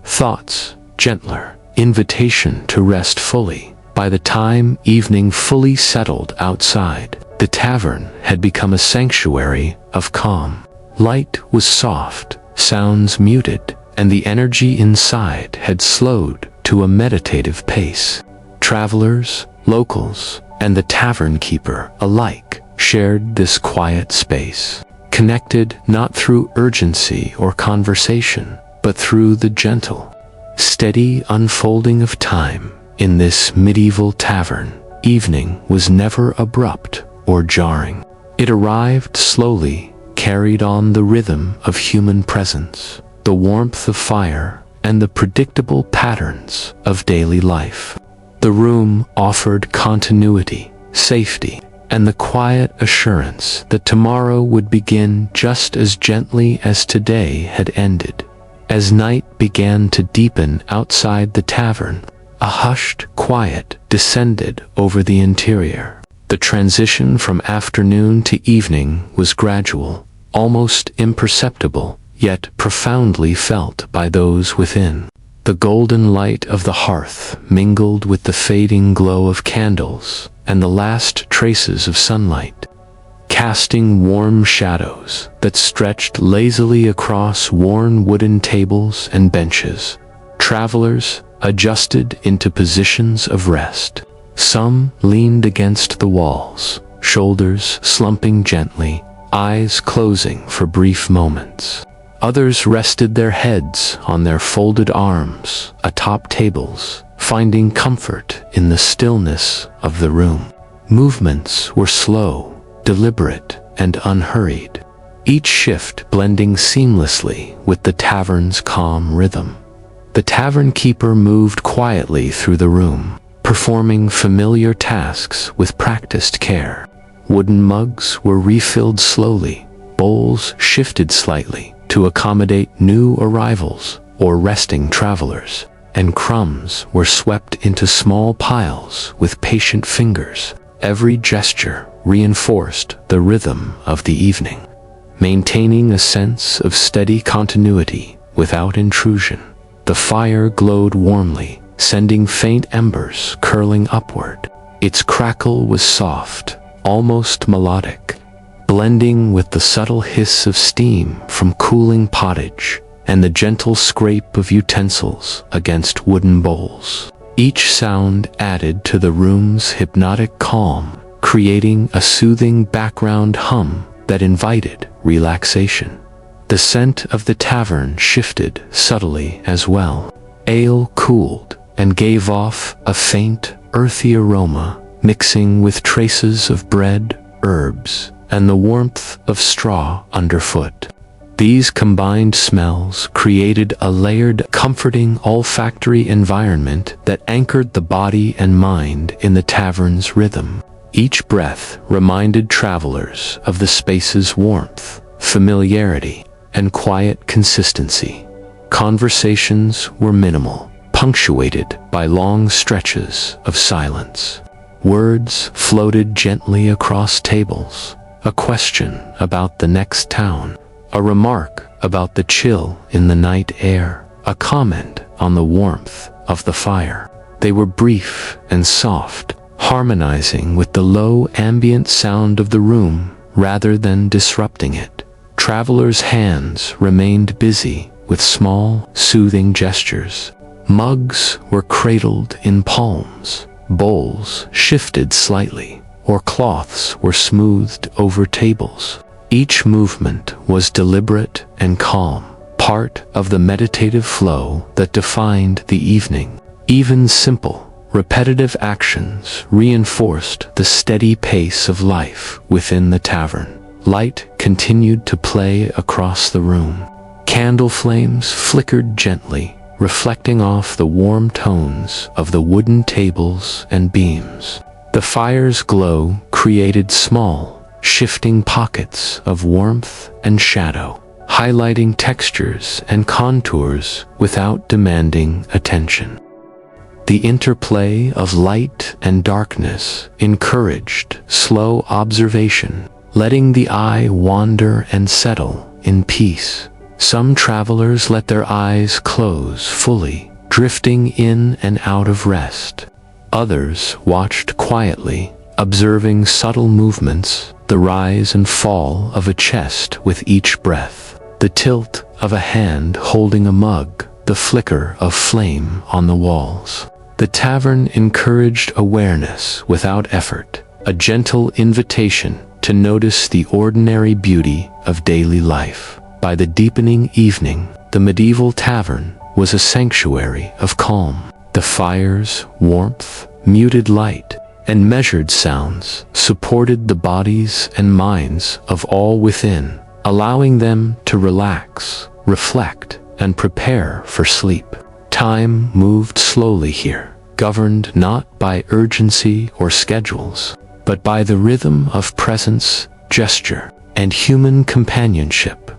thoughts gentler, invitation to rest fully. By the time evening fully settled outside, the tavern had become a sanctuary of calm. Light was soft, sounds muted, and the energy inside had slowed to a meditative pace. Travelers, locals, and the tavern keeper alike shared this quiet space, connected not through urgency or conversation, but through the gentle, steady unfolding of time. In this medieval tavern, evening was never abrupt or jarring. It arrived slowly, carried on the rhythm of human presence, the warmth of fire, and the predictable patterns of daily life. The room offered continuity, safety, and the quiet assurance that tomorrow would begin just as gently as today had ended. As night began to deepen outside the tavern, a hushed quiet descended over the interior. The transition from afternoon to evening was gradual, almost imperceptible, yet profoundly felt by those within. The golden light of the hearth mingled with the fading glow of candles and the last traces of sunlight, casting warm shadows that stretched lazily across worn wooden tables and benches. Travelers adjusted into positions of rest. Some leaned against the walls, shoulders slumping gently, eyes closing for brief moments. Others rested their heads on their folded arms atop tables, finding comfort in the stillness of the room. Movements were slow, deliberate, and unhurried, each shift blending seamlessly with the tavern's calm rhythm. The tavern keeper moved quietly through the room, performing familiar tasks with practiced care. Wooden mugs were refilled slowly, bowls shifted slightly to accommodate new arrivals or resting travelers, and crumbs were swept into small piles with patient fingers. Every gesture reinforced the rhythm of the evening, maintaining a sense of steady continuity without intrusion. The fire glowed warmly, sending faint embers curling upward. Its crackle was soft, almost melodic, blending with the subtle hiss of steam from cooling pottage and the gentle scrape of utensils against wooden bowls. Each sound added to the room's hypnotic calm, creating a soothing background hum that invited relaxation. The scent of the tavern shifted subtly as well. Ale cooled and gave off a faint, earthy aroma, mixing with traces of bread, herbs, and the warmth of straw underfoot. These combined smells created a layered, comforting olfactory environment that anchored the body and mind in the tavern's rhythm. Each breath reminded travelers of the space's warmth, familiarity, and quiet consistency. Conversations were minimal, punctuated by long stretches of silence. Words floated gently across tables, a question about the next town, a remark about the chill in the night air, a comment on the warmth of the fire. They were brief and soft, harmonizing with the low ambient sound of the room rather than disrupting it. Travelers' hands remained busy with small, soothing gestures. Mugs were cradled in palms, bowls shifted slightly, or cloths were smoothed over tables. Each movement was deliberate and calm, part of the meditative flow that defined the evening. Even simple, repetitive actions reinforced the steady pace of life within the tavern. Light continued to play across the room. Candle flames flickered gently, reflecting off the warm tones of the wooden tables and beams. The fire's glow created small, shifting pockets of warmth and shadow, highlighting textures and contours without demanding attention. The interplay of light and darkness encouraged slow observation, letting the eye wander and settle in peace. Some travelers let their eyes close fully, drifting in and out of rest. Others watched quietly, observing subtle movements, the rise and fall of a chest with each breath, the tilt of a hand holding a mug, the flicker of flame on the walls. The tavern encouraged awareness without effort, a gentle invitation to notice the ordinary beauty of daily life. By the deepening evening, the medieval tavern was a sanctuary of calm. The fire's warmth, muted light, and measured sounds supported the bodies and minds of all within, allowing them to relax, reflect, and prepare for sleep. Time moved slowly here, governed not by urgency or schedules, but by the rhythm of presence, gesture, and human companionship.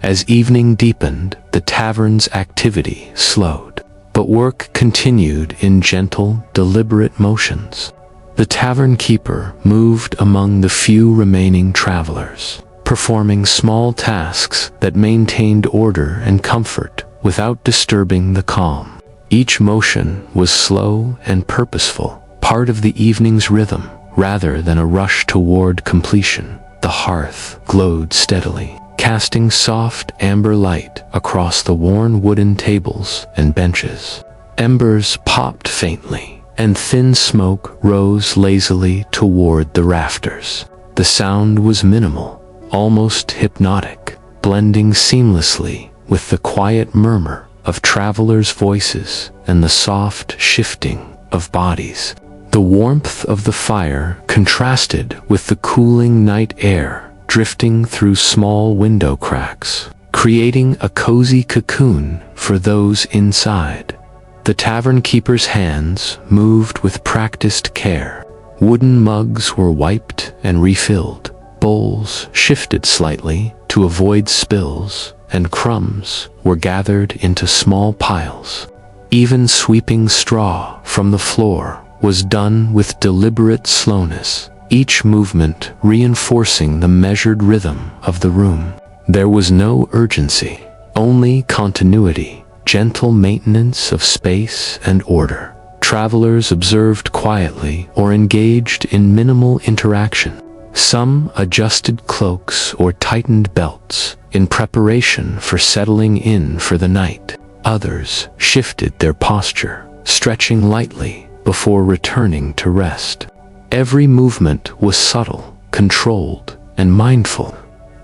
As evening deepened, the tavern's activity slowed, but work continued in gentle, deliberate motions. The tavern keeper moved among the few remaining travelers, performing small tasks that maintained order and comfort without disturbing the calm. Each motion was slow and purposeful, part of the evening's rhythm, rather than a rush toward completion. The hearth glowed steadily, casting soft amber light across the worn wooden tables and benches. Embers popped faintly, and thin smoke rose lazily toward the rafters. The sound was minimal, almost hypnotic, blending seamlessly with the quiet murmur of travelers' voices and the soft shifting of bodies. The warmth of the fire contrasted with the cooling night air drifting through small window cracks, creating a cozy cocoon for those inside. The tavern keeper's hands moved with practiced care. Wooden mugs were wiped and refilled, bowls shifted slightly to avoid spills, and crumbs were gathered into small piles. Even sweeping straw from the floor was done with deliberate slowness, each movement reinforcing the measured rhythm of the room. There was no urgency, only continuity, gentle maintenance of space and order. Travelers observed quietly or engaged in minimal interaction. Some adjusted cloaks or tightened belts in preparation for settling in for the night. Others shifted their posture, stretching lightly before returning to rest. Every movement was subtle, controlled, and mindful,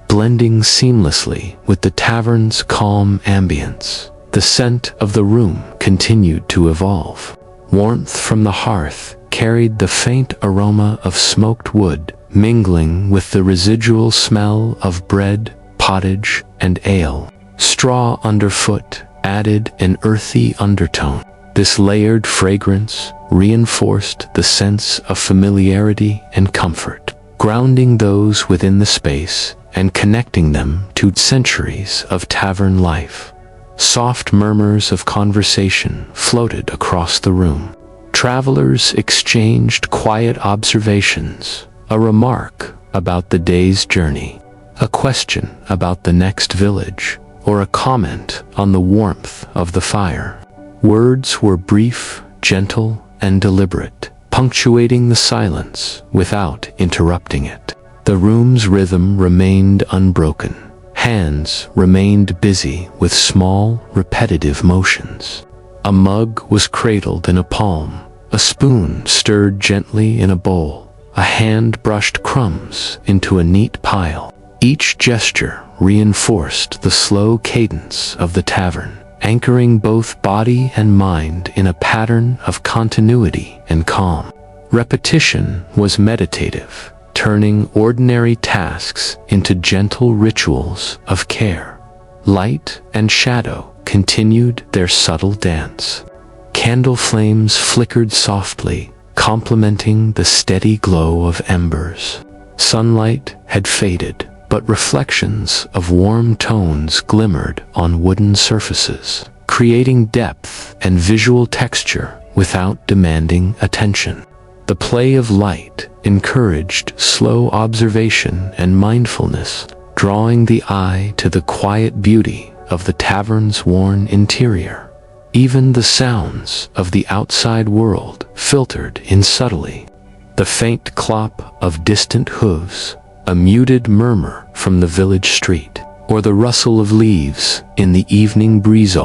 blending seamlessly with the tavern's calm ambience. The scent of the room continued to evolve. Warmth from the hearth carried the faint aroma of smoked wood, mingling with the residual smell of bread, pottage, and ale. Straw underfoot added an earthy undertone. This layered fragrance reinforced the sense of familiarity and comfort, grounding those within the space and connecting them to centuries of tavern life. Soft murmurs of conversation floated across the room. Travelers exchanged quiet observations, a remark about the day's journey, a question about the next village, or a comment on the warmth of the fire. Words were brief, gentle, and deliberate, punctuating the silence without interrupting it. The room's rhythm remained unbroken. Hands remained busy with small, repetitive motions. A mug was cradled in a palm, a spoon stirred gently in a bowl, a hand brushed crumbs into a neat pile. Each gesture reinforced the slow cadence of the tavern, anchoring both body and mind in a pattern of continuity and calm. Repetition was meditative, turning ordinary tasks into gentle rituals of care. Light and shadow continued their subtle dance. Candle flames flickered softly, complementing the steady glow of embers. Sunlight had faded, but reflections of warm tones glimmered on wooden surfaces, creating depth and visual texture without demanding attention. The play of light encouraged slow observation and mindfulness, drawing the eye to the quiet beauty of the tavern's worn interior. Even the sounds of the outside world filtered in subtly. The faint clop of distant hooves, a muted murmur from the village street, or the rustle of leaves in the evening breeze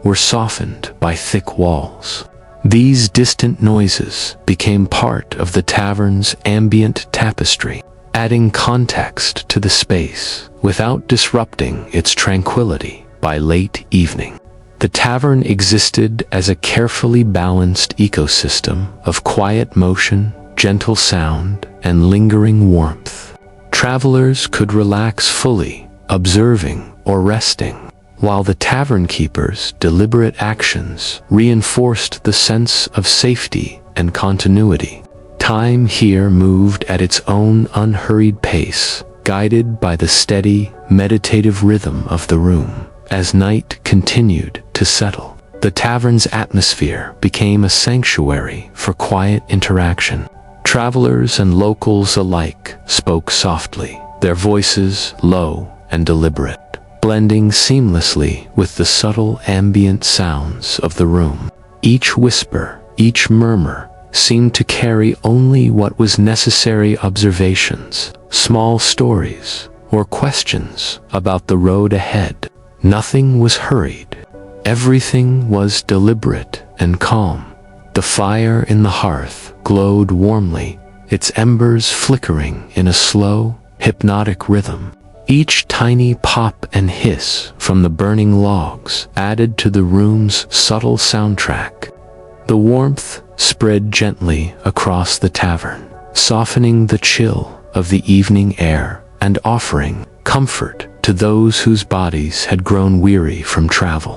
were softened by thick walls. These distant noises became part of the tavern's ambient tapestry, adding context to the space without disrupting its tranquility. By late evening, the tavern existed as a carefully balanced ecosystem of quiet motion, gentle sound, and lingering warmth. Travelers could relax fully, observing or resting, while the tavern keeper's deliberate actions reinforced the sense of safety and continuity. Time here moved at its own unhurried pace, guided by the steady, meditative rhythm of the room. As night continued to settle, the tavern's atmosphere became a sanctuary for quiet interaction. Travelers and locals alike spoke softly, their voices low and deliberate, blending seamlessly with the subtle ambient sounds of the room. Each whisper, each murmur, seemed to carry only what was necessary: observations, small stories, or questions about the road ahead. Nothing was hurried. Everything was deliberate and calm. The fire in the hearth glowed warmly, its embers flickering in a slow, hypnotic rhythm. Each tiny pop and hiss from the burning logs added to the room's subtle soundtrack. The warmth spread gently across the tavern, softening the chill of the evening air and offering comfort to those whose bodies had grown weary from travel.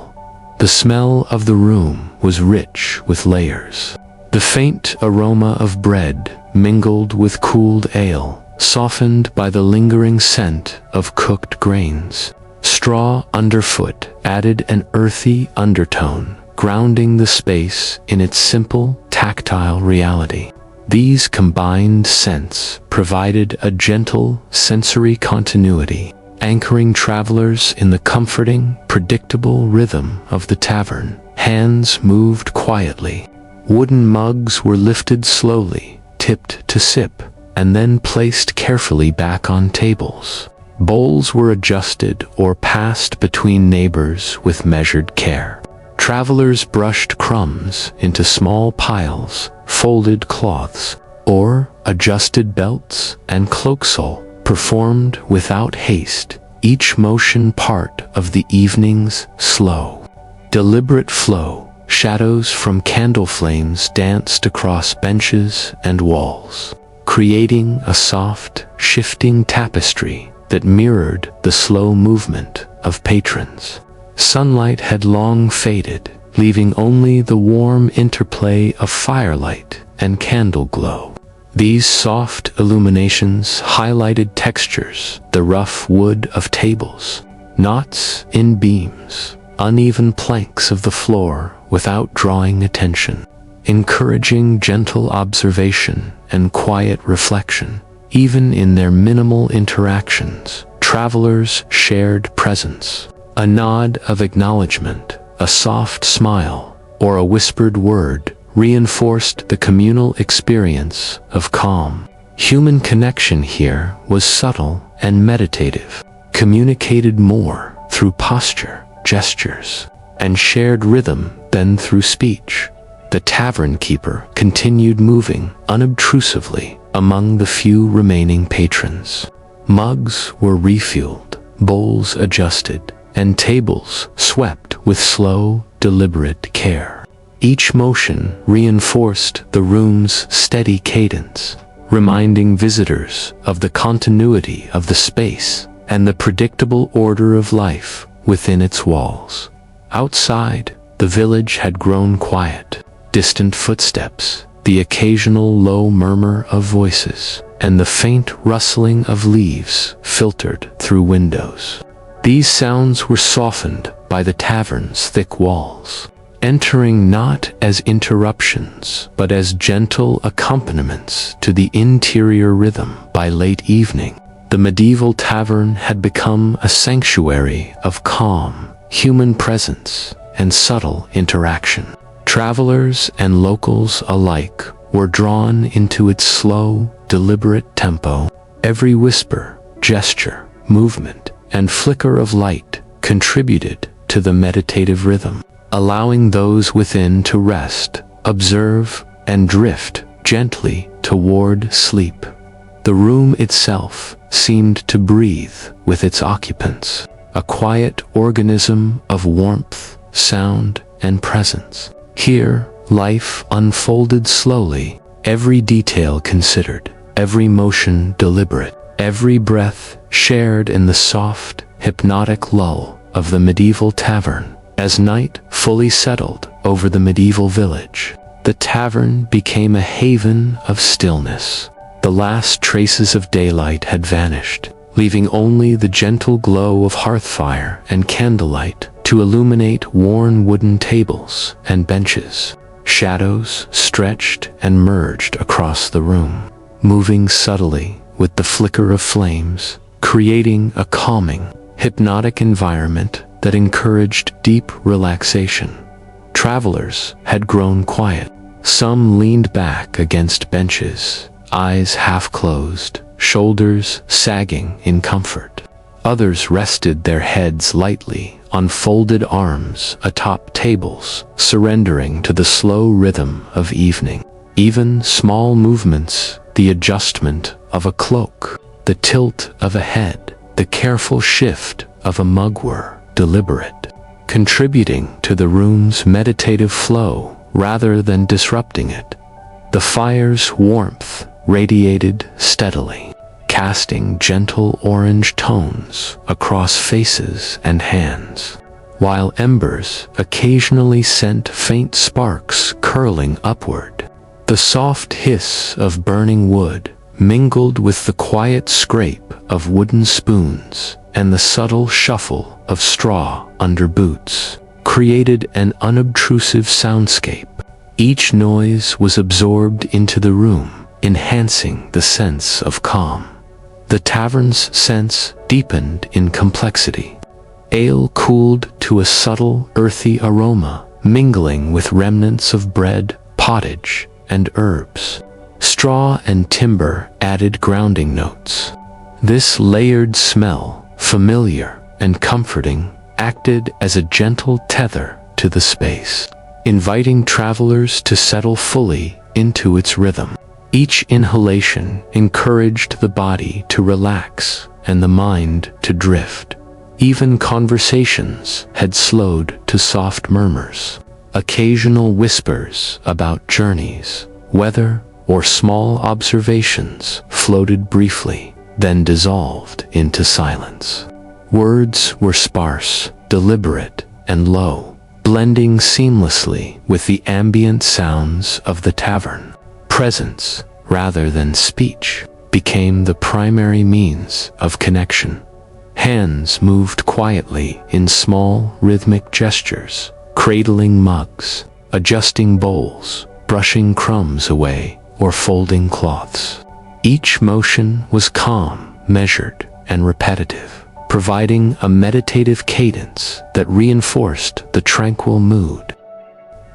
The smell of the room was rich with layers. The faint aroma of bread mingled with cooled ale, softened by the lingering scent of cooked grains. Straw underfoot added an earthy undertone, grounding the space in its simple, tactile reality. These combined scents provided a gentle, sensory continuity, anchoring travelers in the comforting, predictable rhythm of the tavern. Hands moved quietly. Wooden mugs were lifted slowly, tipped to sip, and then placed carefully back on tables. Bowls were adjusted or passed between neighbors with measured care. Travelers brushed crumbs into small piles, folded cloths, or adjusted belts and cloak sole, performed without haste, each motion part of the evening's slow, deliberate flow. Shadows from candle flames danced across benches and walls, creating a soft, shifting tapestry that mirrored the slow movement of patrons. Sunlight had long faded, leaving only the warm interplay of firelight and candle glow. These soft illuminations highlighted textures, the rough wood of tables, knots in beams, uneven planks of the floor without drawing attention, encouraging gentle observation and quiet reflection. Even in their minimal interactions, travelers shared presence. A nod of acknowledgement, a soft smile, or a whispered word reinforced the communal experience of calm. Human connection here was subtle and meditative, communicated more through posture, gestures, and shared rhythm than through speech. The tavern keeper continued moving unobtrusively among the few remaining patrons. Mugs were refueled, bowls adjusted, and tables swept with slow, deliberate care. Each motion reinforced the room's steady cadence, reminding visitors of the continuity of the space and the predictable order of life within its walls. Outside, the village had grown quiet. Distant footsteps, the occasional low murmur of voices, and the faint rustling of leaves filtered through windows. These sounds were softened by the tavern's thick walls, entering not as interruptions but as gentle accompaniments to the interior rhythm. By late evening, the medieval tavern had become a sanctuary of calm, human presence and subtle interaction. Travelers and locals alike were drawn into its slow, deliberate tempo. Every whisper, gesture, movement, and flicker of light contributed to the meditative rhythm, allowing those within to rest, observe, and drift gently toward sleep. The room itself seemed to breathe with its occupants, a quiet organism of warmth, sound, and presence. Here, life unfolded slowly, every detail considered, every motion deliberate, every breath shared in the soft, hypnotic lull of the medieval tavern. As night fully settled over the medieval village, the tavern became a haven of stillness. The last traces of daylight had vanished, leaving only the gentle glow of hearthfire and candlelight to illuminate worn wooden tables and benches. Shadows stretched and merged across the room, moving subtly with the flicker of flames, creating a calming, hypnotic environment that encouraged deep relaxation. Travelers had grown quiet. Some leaned back against benches, eyes half closed, shoulders sagging in comfort. Others rested their heads lightly on folded arms atop tables, surrendering to the slow rhythm of evening. Even small movements, the adjustment of a cloak, the tilt of a head, the careful shift of a mug were deliberate, contributing to the room's meditative flow rather than disrupting it. The fire's warmth radiated steadily, casting gentle orange tones across faces and hands, while embers occasionally sent faint sparks curling upward. The soft hiss of burning wood mingled with the quiet scrape of wooden spoons and the subtle shuffle of straw under boots, created an unobtrusive soundscape. Each noise was absorbed into the room, enhancing the sense of calm. The tavern's sense deepened in complexity. Ale cooled to a subtle, earthy aroma, mingling with remnants of bread, pottage, and herbs. Straw and timber added grounding notes. This layered smell, familiar and comforting, acted as a gentle tether to the space, inviting travelers to settle fully into its rhythm. Each inhalation encouraged the body to relax and the mind to drift. Even conversations had slowed to soft murmurs. Occasional whispers about journeys, weather, or small observations floated briefly, then dissolved into silence. Words were sparse, deliberate, and low, blending seamlessly with the ambient sounds of the tavern. Presence, rather than speech, became the primary means of connection. Hands moved quietly in small, rhythmic gestures, cradling mugs, adjusting bowls, brushing crumbs away, or folding cloths. Each motion was calm, measured, and repetitive, providing a meditative cadence that reinforced the tranquil mood.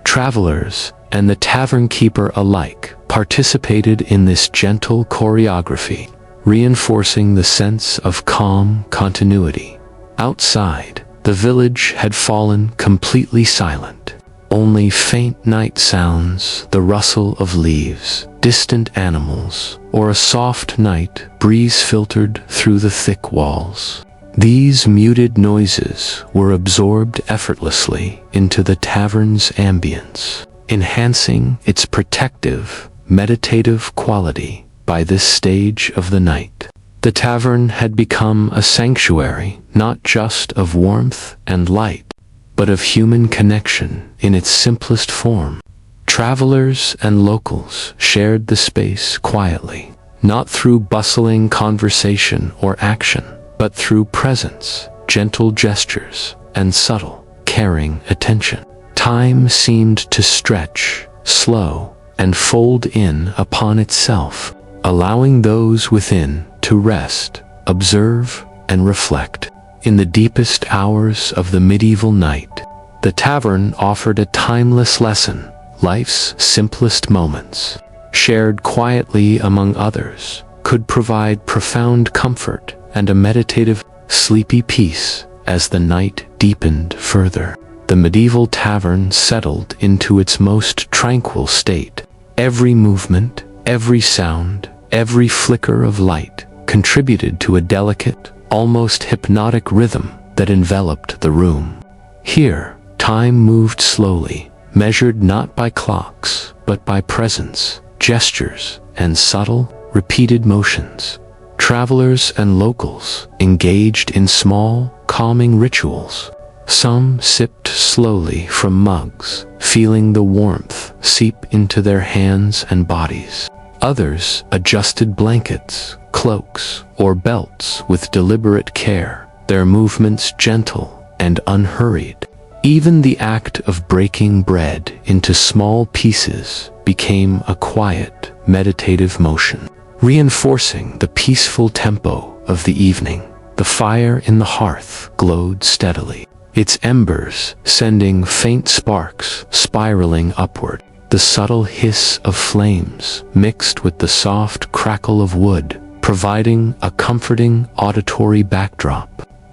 Travelers and the tavern keeper alike participated in this gentle choreography, reinforcing the sense of calm continuity. Outside, the village had fallen completely silent. Only faint night sounds, the rustle of leaves, distant animals, or a soft night breeze filtered through the thick walls. These muted noises were absorbed effortlessly into the tavern's ambience, enhancing its protective, meditative quality. By this stage of the night, the tavern had become a sanctuary not just of warmth and light, but of human connection in its simplest form. Travelers and locals shared the space quietly, not through bustling conversation or action, but through presence, gentle gestures, and subtle, caring attention. Time seemed to stretch, slow, and fold in upon itself, allowing those within to rest, observe, and reflect. In the deepest hours of the medieval night, the tavern offered a timeless lesson. Life's simplest moments, shared quietly among others, could provide profound comfort and a meditative, sleepy peace as the night deepened further. The medieval tavern settled into its most tranquil state. Every movement, every sound, every flicker of light contributed to a delicate, almost hypnotic rhythm that enveloped the room. Here, time moved slowly, measured not by clocks, but by presence, gestures, and subtle, repeated motions. Travelers and locals engaged in small, calming rituals. Some sipped slowly from mugs, feeling the warmth seep into their hands and bodies. Others adjusted blankets, cloaks, or belts with deliberate care, their movements gentle and unhurried. Even the act of breaking bread into small pieces became a quiet, meditative motion, reinforcing the peaceful tempo of the evening. The fire in the hearth glowed steadily, its embers sending faint sparks spiraling upward. The subtle hiss of flames mixed with the soft crackle of wood, providing a comforting auditory backdrop.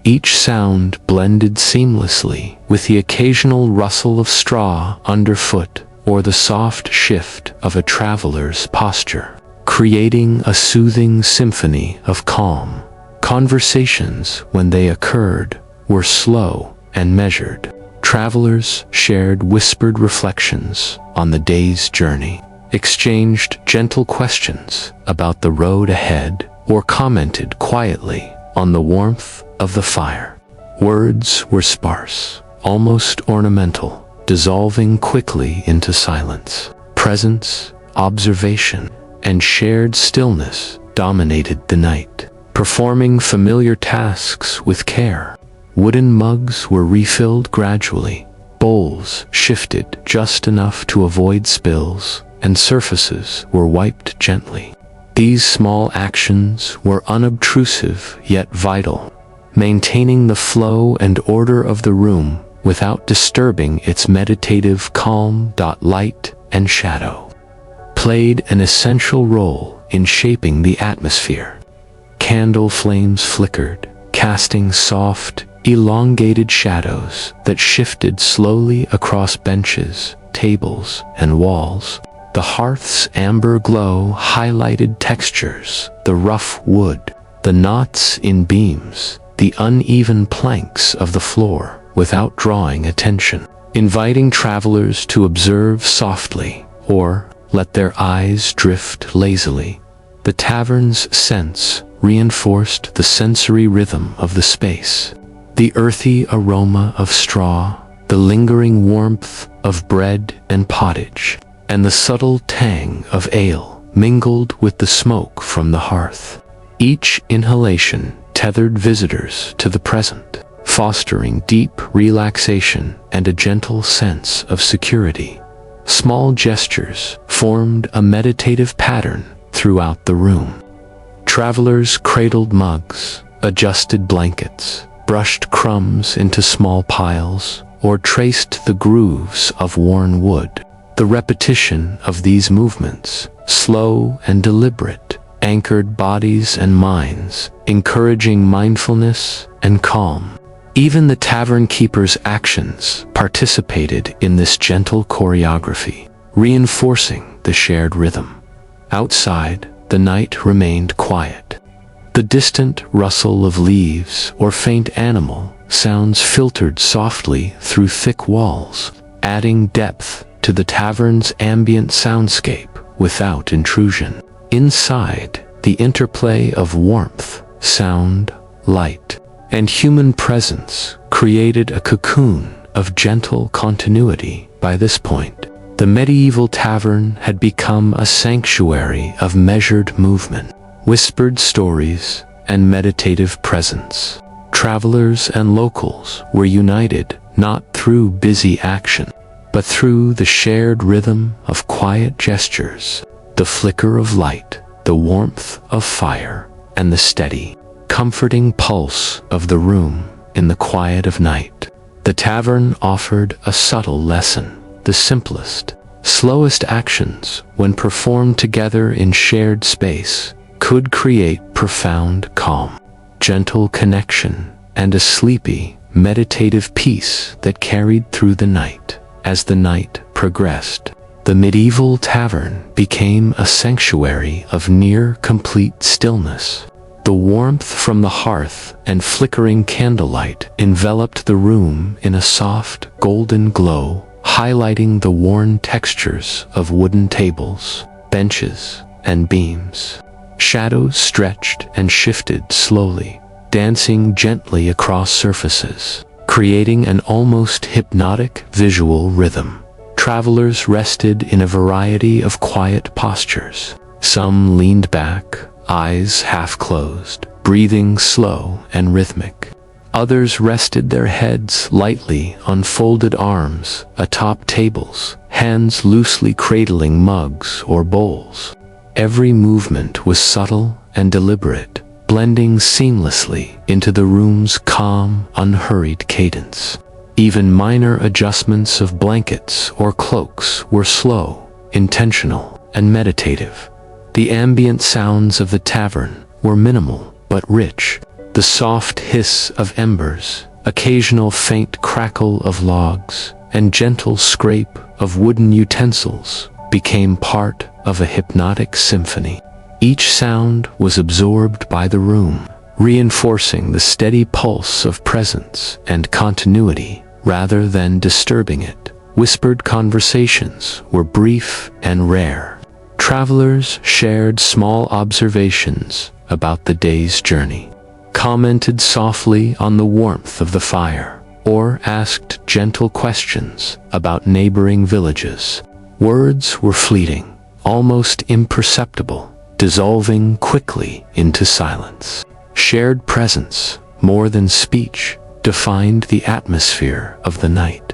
Each sound blended seamlessly with the occasional rustle of straw underfoot or the soft shift of a traveler's posture, creating a soothing symphony of calm. Conversations, when they occurred, were slow and measured. Travelers shared whispered reflections on the day's journey, exchanged gentle questions about the road ahead, or commented quietly on the warmth of the fire. Words were sparse, almost ornamental, dissolving quickly into silence. Presence, observation, and shared stillness dominated the night, performing familiar tasks with care. Wooden mugs were refilled gradually, bowls shifted just enough to avoid spills, and surfaces were wiped gently. These small actions were unobtrusive yet vital, maintaining the flow and order of the room without disturbing its meditative calm. Light and shadow played an essential role in shaping the atmosphere. Candle flames flickered, casting soft, elongated shadows that shifted slowly across benches, tables, and walls. The hearth's amber glow highlighted textures, the rough wood, the knots in beams, the uneven planks of the floor, without drawing attention, inviting travelers to observe softly or let their eyes drift lazily. The tavern's scents reinforced the sensory rhythm of the space. The earthy aroma of straw, the lingering warmth of bread and pottage, and the subtle tang of ale mingled with the smoke from the hearth. Each inhalation tethered visitors to the present, fostering deep relaxation and a gentle sense of security. Small gestures formed a meditative pattern throughout the room. Travelers cradled mugs, adjusted blankets, brushed crumbs into small piles, or traced the grooves of worn wood. The repetition of these movements, slow and deliberate, anchored bodies and minds, encouraging mindfulness and calm. Even the tavern keeper's actions participated in this gentle choreography, reinforcing the shared rhythm. Outside, the night remained quiet. The distant rustle of leaves or faint animal sounds filtered softly through thick walls, adding depth to the tavern's ambient soundscape without intrusion. Inside, the interplay of warmth, sound, light, and human presence created a cocoon of gentle continuity. By this point, The medieval tavern had become a sanctuary of measured movement, whispered stories, and meditative presence. Travelers and locals were united not through busy action, but through the shared rhythm of quiet gestures, the flicker of light, the warmth of fire, and the steady, comforting pulse of the room in the quiet of night. The tavern offered a subtle lesson. The simplest, slowest actions, when performed together in shared space, could create profound calm, gentle connection, and a sleepy, meditative peace that carried through the night. As the night progressed, the medieval tavern became a sanctuary of near-complete stillness. The warmth from the hearth and flickering candlelight enveloped the room in a soft, golden glow, highlighting the worn textures of wooden tables, benches, and beams. Shadows stretched and shifted slowly, dancing gently across surfaces, creating an almost hypnotic visual rhythm. Travelers rested in a variety of quiet postures. Some leaned back, eyes half closed, breathing slow and rhythmic. Others rested their heads lightly on folded arms atop tables, hands loosely cradling mugs or bowls. Every movement was subtle and deliberate, blending seamlessly into the room's calm, unhurried cadence. Even minor adjustments of blankets or cloaks were slow, intentional, and meditative. The ambient sounds of the tavern were minimal but rich. The soft hiss of embers, occasional faint crackle of logs, and gentle scrape of wooden utensils became part of a hypnotic symphony. Each sound was absorbed by the room, reinforcing the steady pulse of presence and continuity rather than disturbing it. Whispered conversations were brief and rare. Travelers shared small observations about the day's journey, commented softly on the warmth of the fire, or asked gentle questions about neighboring villages. Words were fleeting, almost imperceptible, dissolving quickly into silence. Shared presence, more than speech, defined the atmosphere of the night.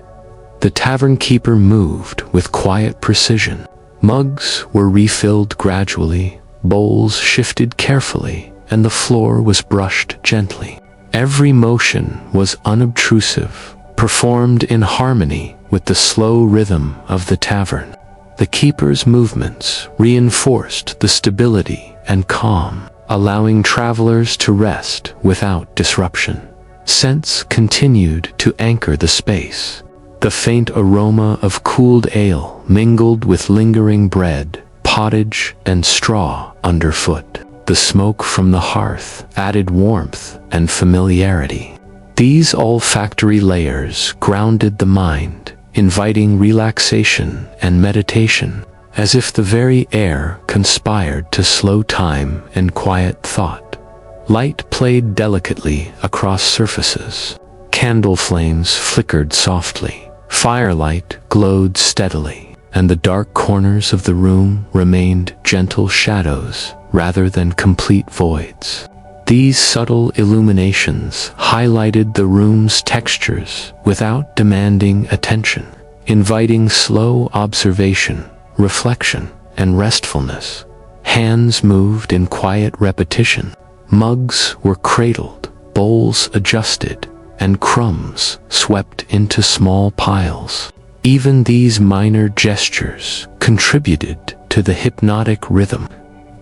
The tavern keeper moved with quiet precision. Mugs were refilled gradually, bowls shifted carefully, and the floor was brushed gently. Every motion was unobtrusive, performed in harmony with the slow rhythm of the tavern. The keeper's movements reinforced the stability and calm, allowing travelers to rest without disruption. Scents continued to anchor the space. The faint aroma of cooled ale mingled with lingering bread, pottage, and straw underfoot. The smoke from the hearth added warmth and familiarity. These olfactory layers grounded the mind, inviting relaxation and meditation, as if the very air conspired to slow time and quiet thought. Light played delicately across surfaces. Candle flames flickered softly. Firelight glowed steadily, and the dark corners of the room remained gentle shadows rather than complete voids. These subtle illuminations highlighted the room's textures without demanding attention, inviting slow observation, reflection, and restfulness. Hands moved in quiet repetition. Mugs were cradled, bowls adjusted, and crumbs swept into small piles. Even these minor gestures contributed to the hypnotic rhythm,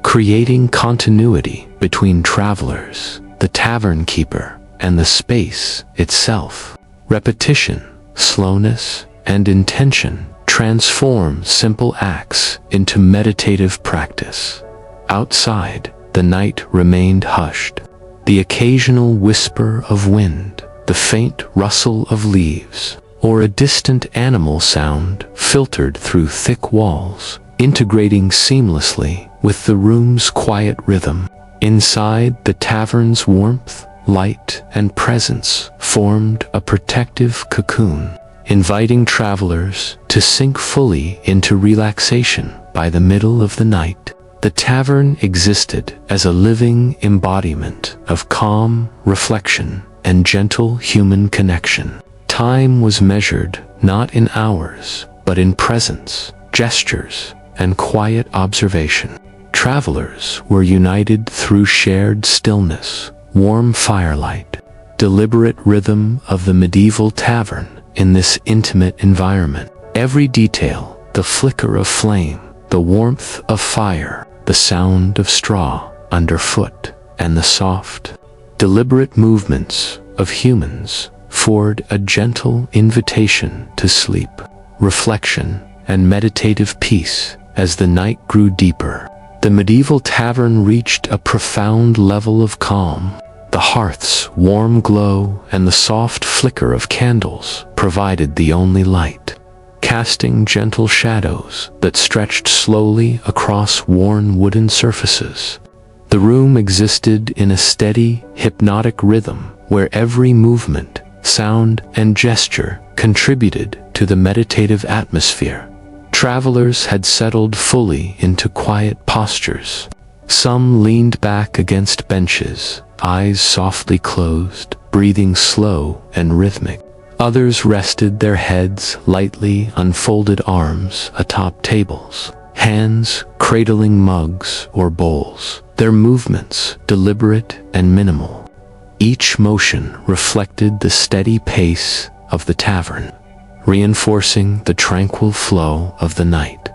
creating continuity between travelers, the tavern keeper, and the space itself. Repetition, slowness, and intention transform simple acts into meditative practice. Outside, the night remained hushed. The occasional whisper of wind, the faint rustle of leaves, or a distant animal sound filtered through thick walls, integrating seamlessly with the room's quiet rhythm. Inside, the tavern's warmth, light, and presence formed a protective cocoon, inviting travelers to sink fully into relaxation. By the middle of the night, the tavern existed as a living embodiment of calm, reflection, and gentle human connection. Time was measured not in hours, but in presence, gestures, and quiet observation. Travelers were united through shared stillness, warm firelight, deliberate rhythm of the medieval tavern. In this intimate environment, every detail, the flicker of flame, the warmth of fire, the sound of straw underfoot, and the soft, deliberate movements of humans forward a gentle invitation to sleep, reflection, and meditative peace. As the night grew deeper, the medieval tavern reached a profound level of calm. The hearth's warm glow and the soft flicker of candles provided the only light, casting gentle shadows that stretched slowly across worn wooden surfaces. The room existed in a steady, hypnotic rhythm where every movement, sound, and gesture contributed to the meditative atmosphere. Travelers had settled fully into quiet postures. Some leaned back against benches, eyes softly closed, breathing slow and rhythmic. Others rested their heads lightly, unfolded arms atop tables, hands cradling mugs or bowls, their movements deliberate and minimal. Each motion reflected the steady pace of the tavern, reinforcing the tranquil flow of the night.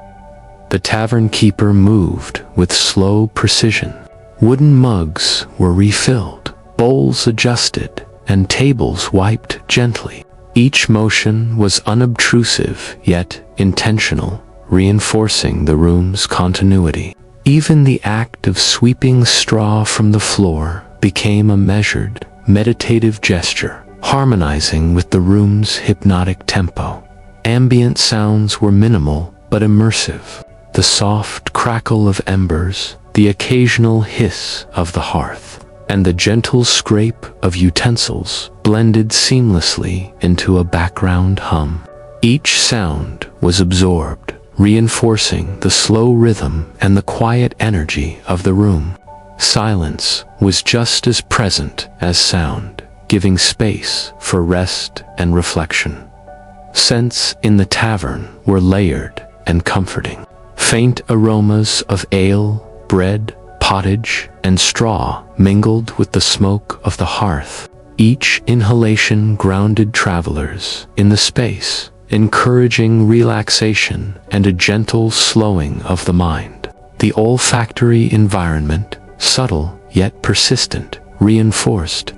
The tavern keeper moved with slow precision. Wooden mugs were refilled, bowls adjusted, and tables wiped gently. Each motion was unobtrusive yet intentional, reinforcing the room's continuity. Even the act of sweeping straw from the floor became a measured, meditative gesture, harmonizing with the room's hypnotic tempo. Ambient sounds were minimal but immersive. The soft crackle of embers, the occasional hiss of the hearth, and the gentle scrape of utensils blended seamlessly into a background hum. Each sound was absorbed, reinforcing the slow rhythm and the quiet energy of the room. Silence was just as present as sound, giving space for rest and reflection. Scents in the tavern were layered and comforting. Faint aromas of ale, bread, pottage, and straw mingled with the smoke of the hearth. Each inhalation grounded travelers in the space, encouraging relaxation and a gentle slowing of the mind. The olfactory environment, subtle yet persistent, reinforced.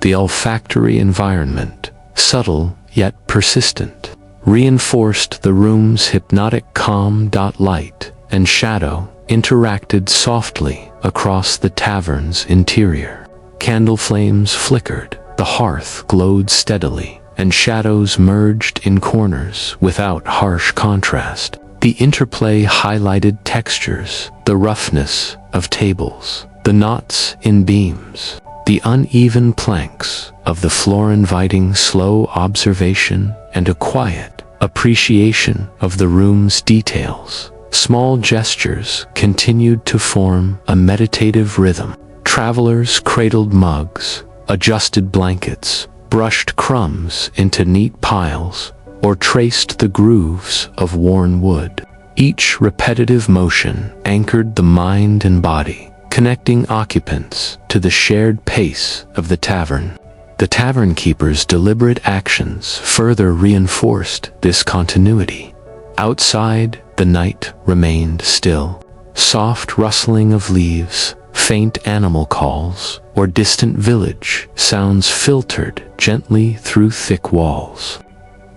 The olfactory environment, subtle yet persistent, reinforced the room's hypnotic calm. Light and shadow interacted softly across the tavern's interior. Candle flames flickered, the hearth glowed steadily, and shadows merged in corners without harsh contrast. The interplay highlighted textures, the roughness of tables, the knots in beams, the uneven planks of the floor, inviting slow observation and a quiet appreciation of the room's details. Small gestures continued to form a meditative rhythm. Travelers cradled mugs, adjusted blankets, brushed crumbs into neat piles, or traced the grooves of worn wood. Each repetitive motion anchored the mind and body, connecting occupants to the shared pace of the tavern. The tavern keeper's deliberate actions further reinforced this continuity. Outside, the night remained still. Soft rustling of leaves, faint animal calls, or distant village sounds filtered gently through thick walls.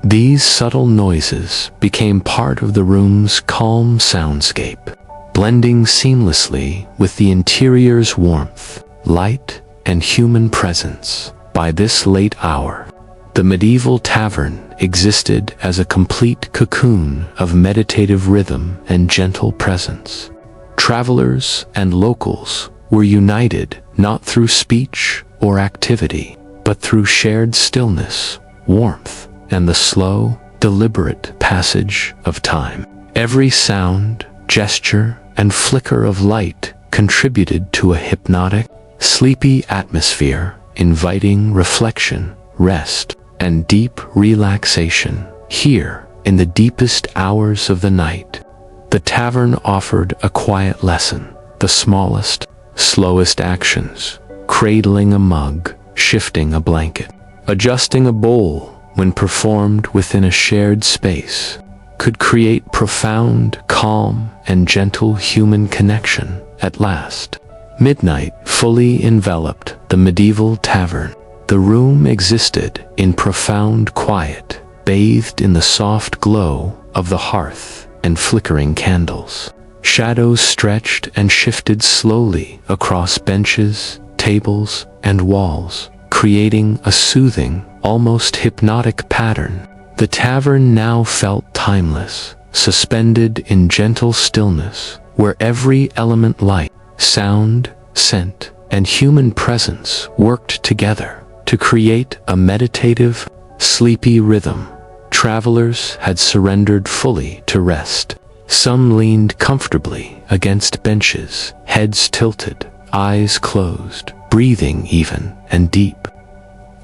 These subtle noises became part of the room's calm soundscape, blending seamlessly with the interior's warmth, light, and human presence. By this late hour, the medieval tavern existed as a complete cocoon of meditative rhythm and gentle presence. Travelers and locals were united not through speech or activity, but through shared stillness, warmth, and the slow, deliberate passage of time. Every sound, gesture, and flicker of light contributed to a hypnotic, sleepy atmosphere, inviting reflection, rest, and deep relaxation. Here, in the deepest hours of the night, the tavern offered a quiet lesson. The smallest, slowest actions, cradling a mug, shifting a blanket, adjusting a bowl when performed within a shared space, could create profound, calm, and gentle human connection. At last, midnight fully enveloped the medieval tavern. The room existed in profound quiet, bathed in the soft glow of the hearth and flickering candles. Shadows stretched and shifted slowly across benches, tables, and walls, creating a soothing, almost hypnotic pattern. The tavern now felt timeless, suspended in gentle stillness, where every element, light, sound, scent, and human presence worked together to create a meditative, sleepy rhythm. Travelers had surrendered fully to rest. Some leaned comfortably against benches, heads tilted, eyes closed, breathing even and deep.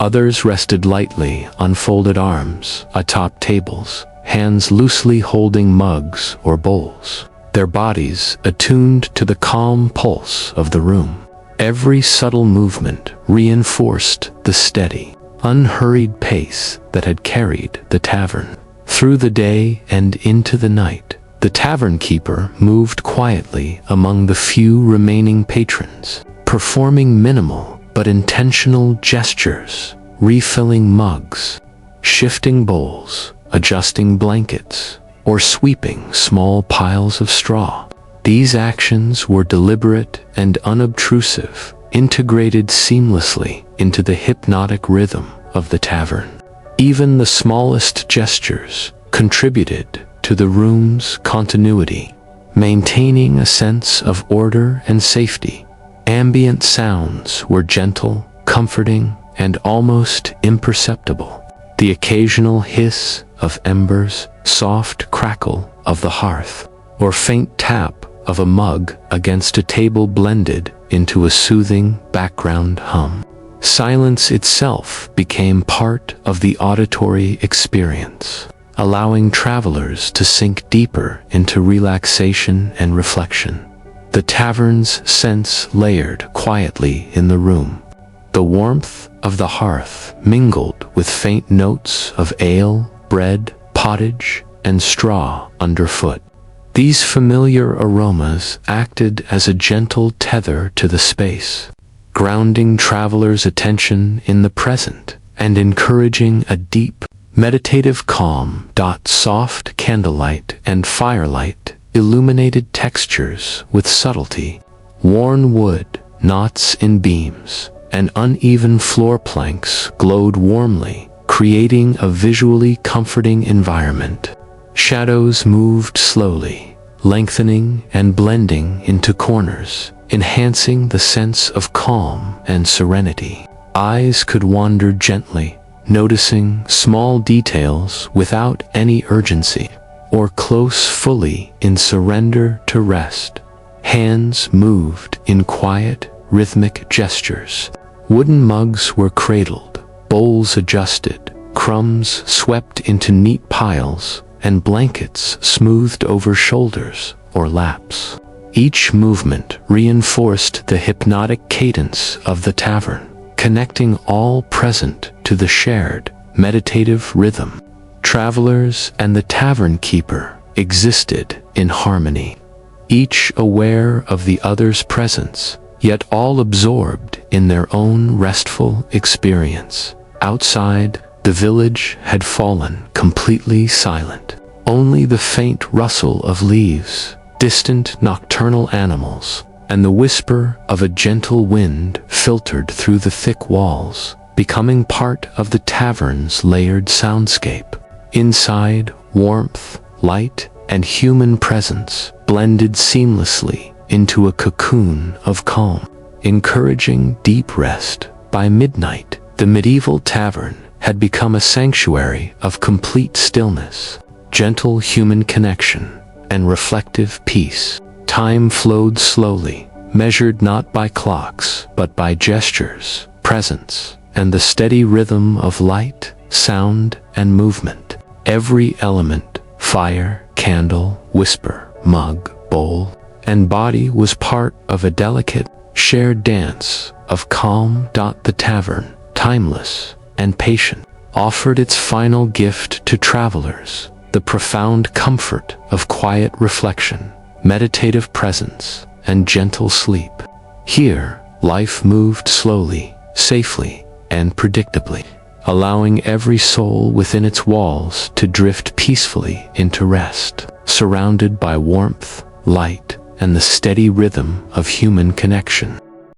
Others rested lightly on folded arms atop tables, hands loosely holding mugs or bowls, their bodies attuned to the calm pulse of the room. Every subtle movement reinforced the steady, unhurried pace that had carried the tavern. Through the day and into the night, the tavern keeper moved quietly among the few remaining patrons, performing minimal but intentional gestures, refilling mugs, shifting bowls, adjusting blankets, or sweeping small piles of straw. These actions were deliberate and unobtrusive, integrated seamlessly into the hypnotic rhythm of the tavern. Even the smallest gestures contributed to the room's continuity, maintaining a sense of order and safety. Ambient sounds were gentle, comforting, and almost imperceptible. The occasional hiss of embers, soft crackle of the hearth, or faint tap of a mug against a table blended into a soothing background hum. Silence itself became part of the auditory experience, allowing travelers to sink deeper into relaxation and reflection. The tavern's scents layered quietly in the room. The warmth of the hearth mingled with faint notes of ale, bread, pottage, and straw underfoot. These familiar aromas acted as a gentle tether to the space, grounding travelers' attention in the present and encouraging a deep, meditative calm. Soft candlelight and firelight illuminated textures with subtlety. Worn wood, knots in beams, and uneven floor planks glowed warmly, creating a visually comforting environment. Shadows moved slowly, lengthening and blending into corners, enhancing the sense of calm and serenity. Eyes could wander gently, noticing small details without any urgency, or close fully in surrender to rest. Hands moved in quiet, rhythmic gestures. Wooden mugs were cradled, bowls adjusted, crumbs swept into neat piles, and blankets smoothed over shoulders or laps. Each movement reinforced the hypnotic cadence of the tavern, connecting all present to the shared, meditative rhythm. Travelers and the tavern keeper existed in harmony, each aware of the other's presence, yet all absorbed in their own restful experience. Outside, the village had fallen completely silent. Only the faint rustle of leaves, distant nocturnal animals, and the whisper of a gentle wind filtered through the thick walls, becoming part of the tavern's layered soundscape. Inside, warmth, light, and human presence blended seamlessly into a cocoon of calm, encouraging deep rest. By midnight, the medieval tavern had become a sanctuary of complete stillness, gentle human connection, and reflective peace. Time flowed slowly, measured not by clocks, but by gestures, presence, and the steady rhythm of light, sound, and movement. Every element, fire, candle, whisper, mug, bowl, and body was part of a delicate, shared dance of calm. The tavern, timeless and patient, offered its final gift to travelers, the profound comfort of quiet reflection, meditative presence, and gentle sleep. Here, life moved slowly, safely, and predictably, allowing every soul within its walls to drift peacefully into rest, surrounded by warmth, light, and the steady rhythm of human connection.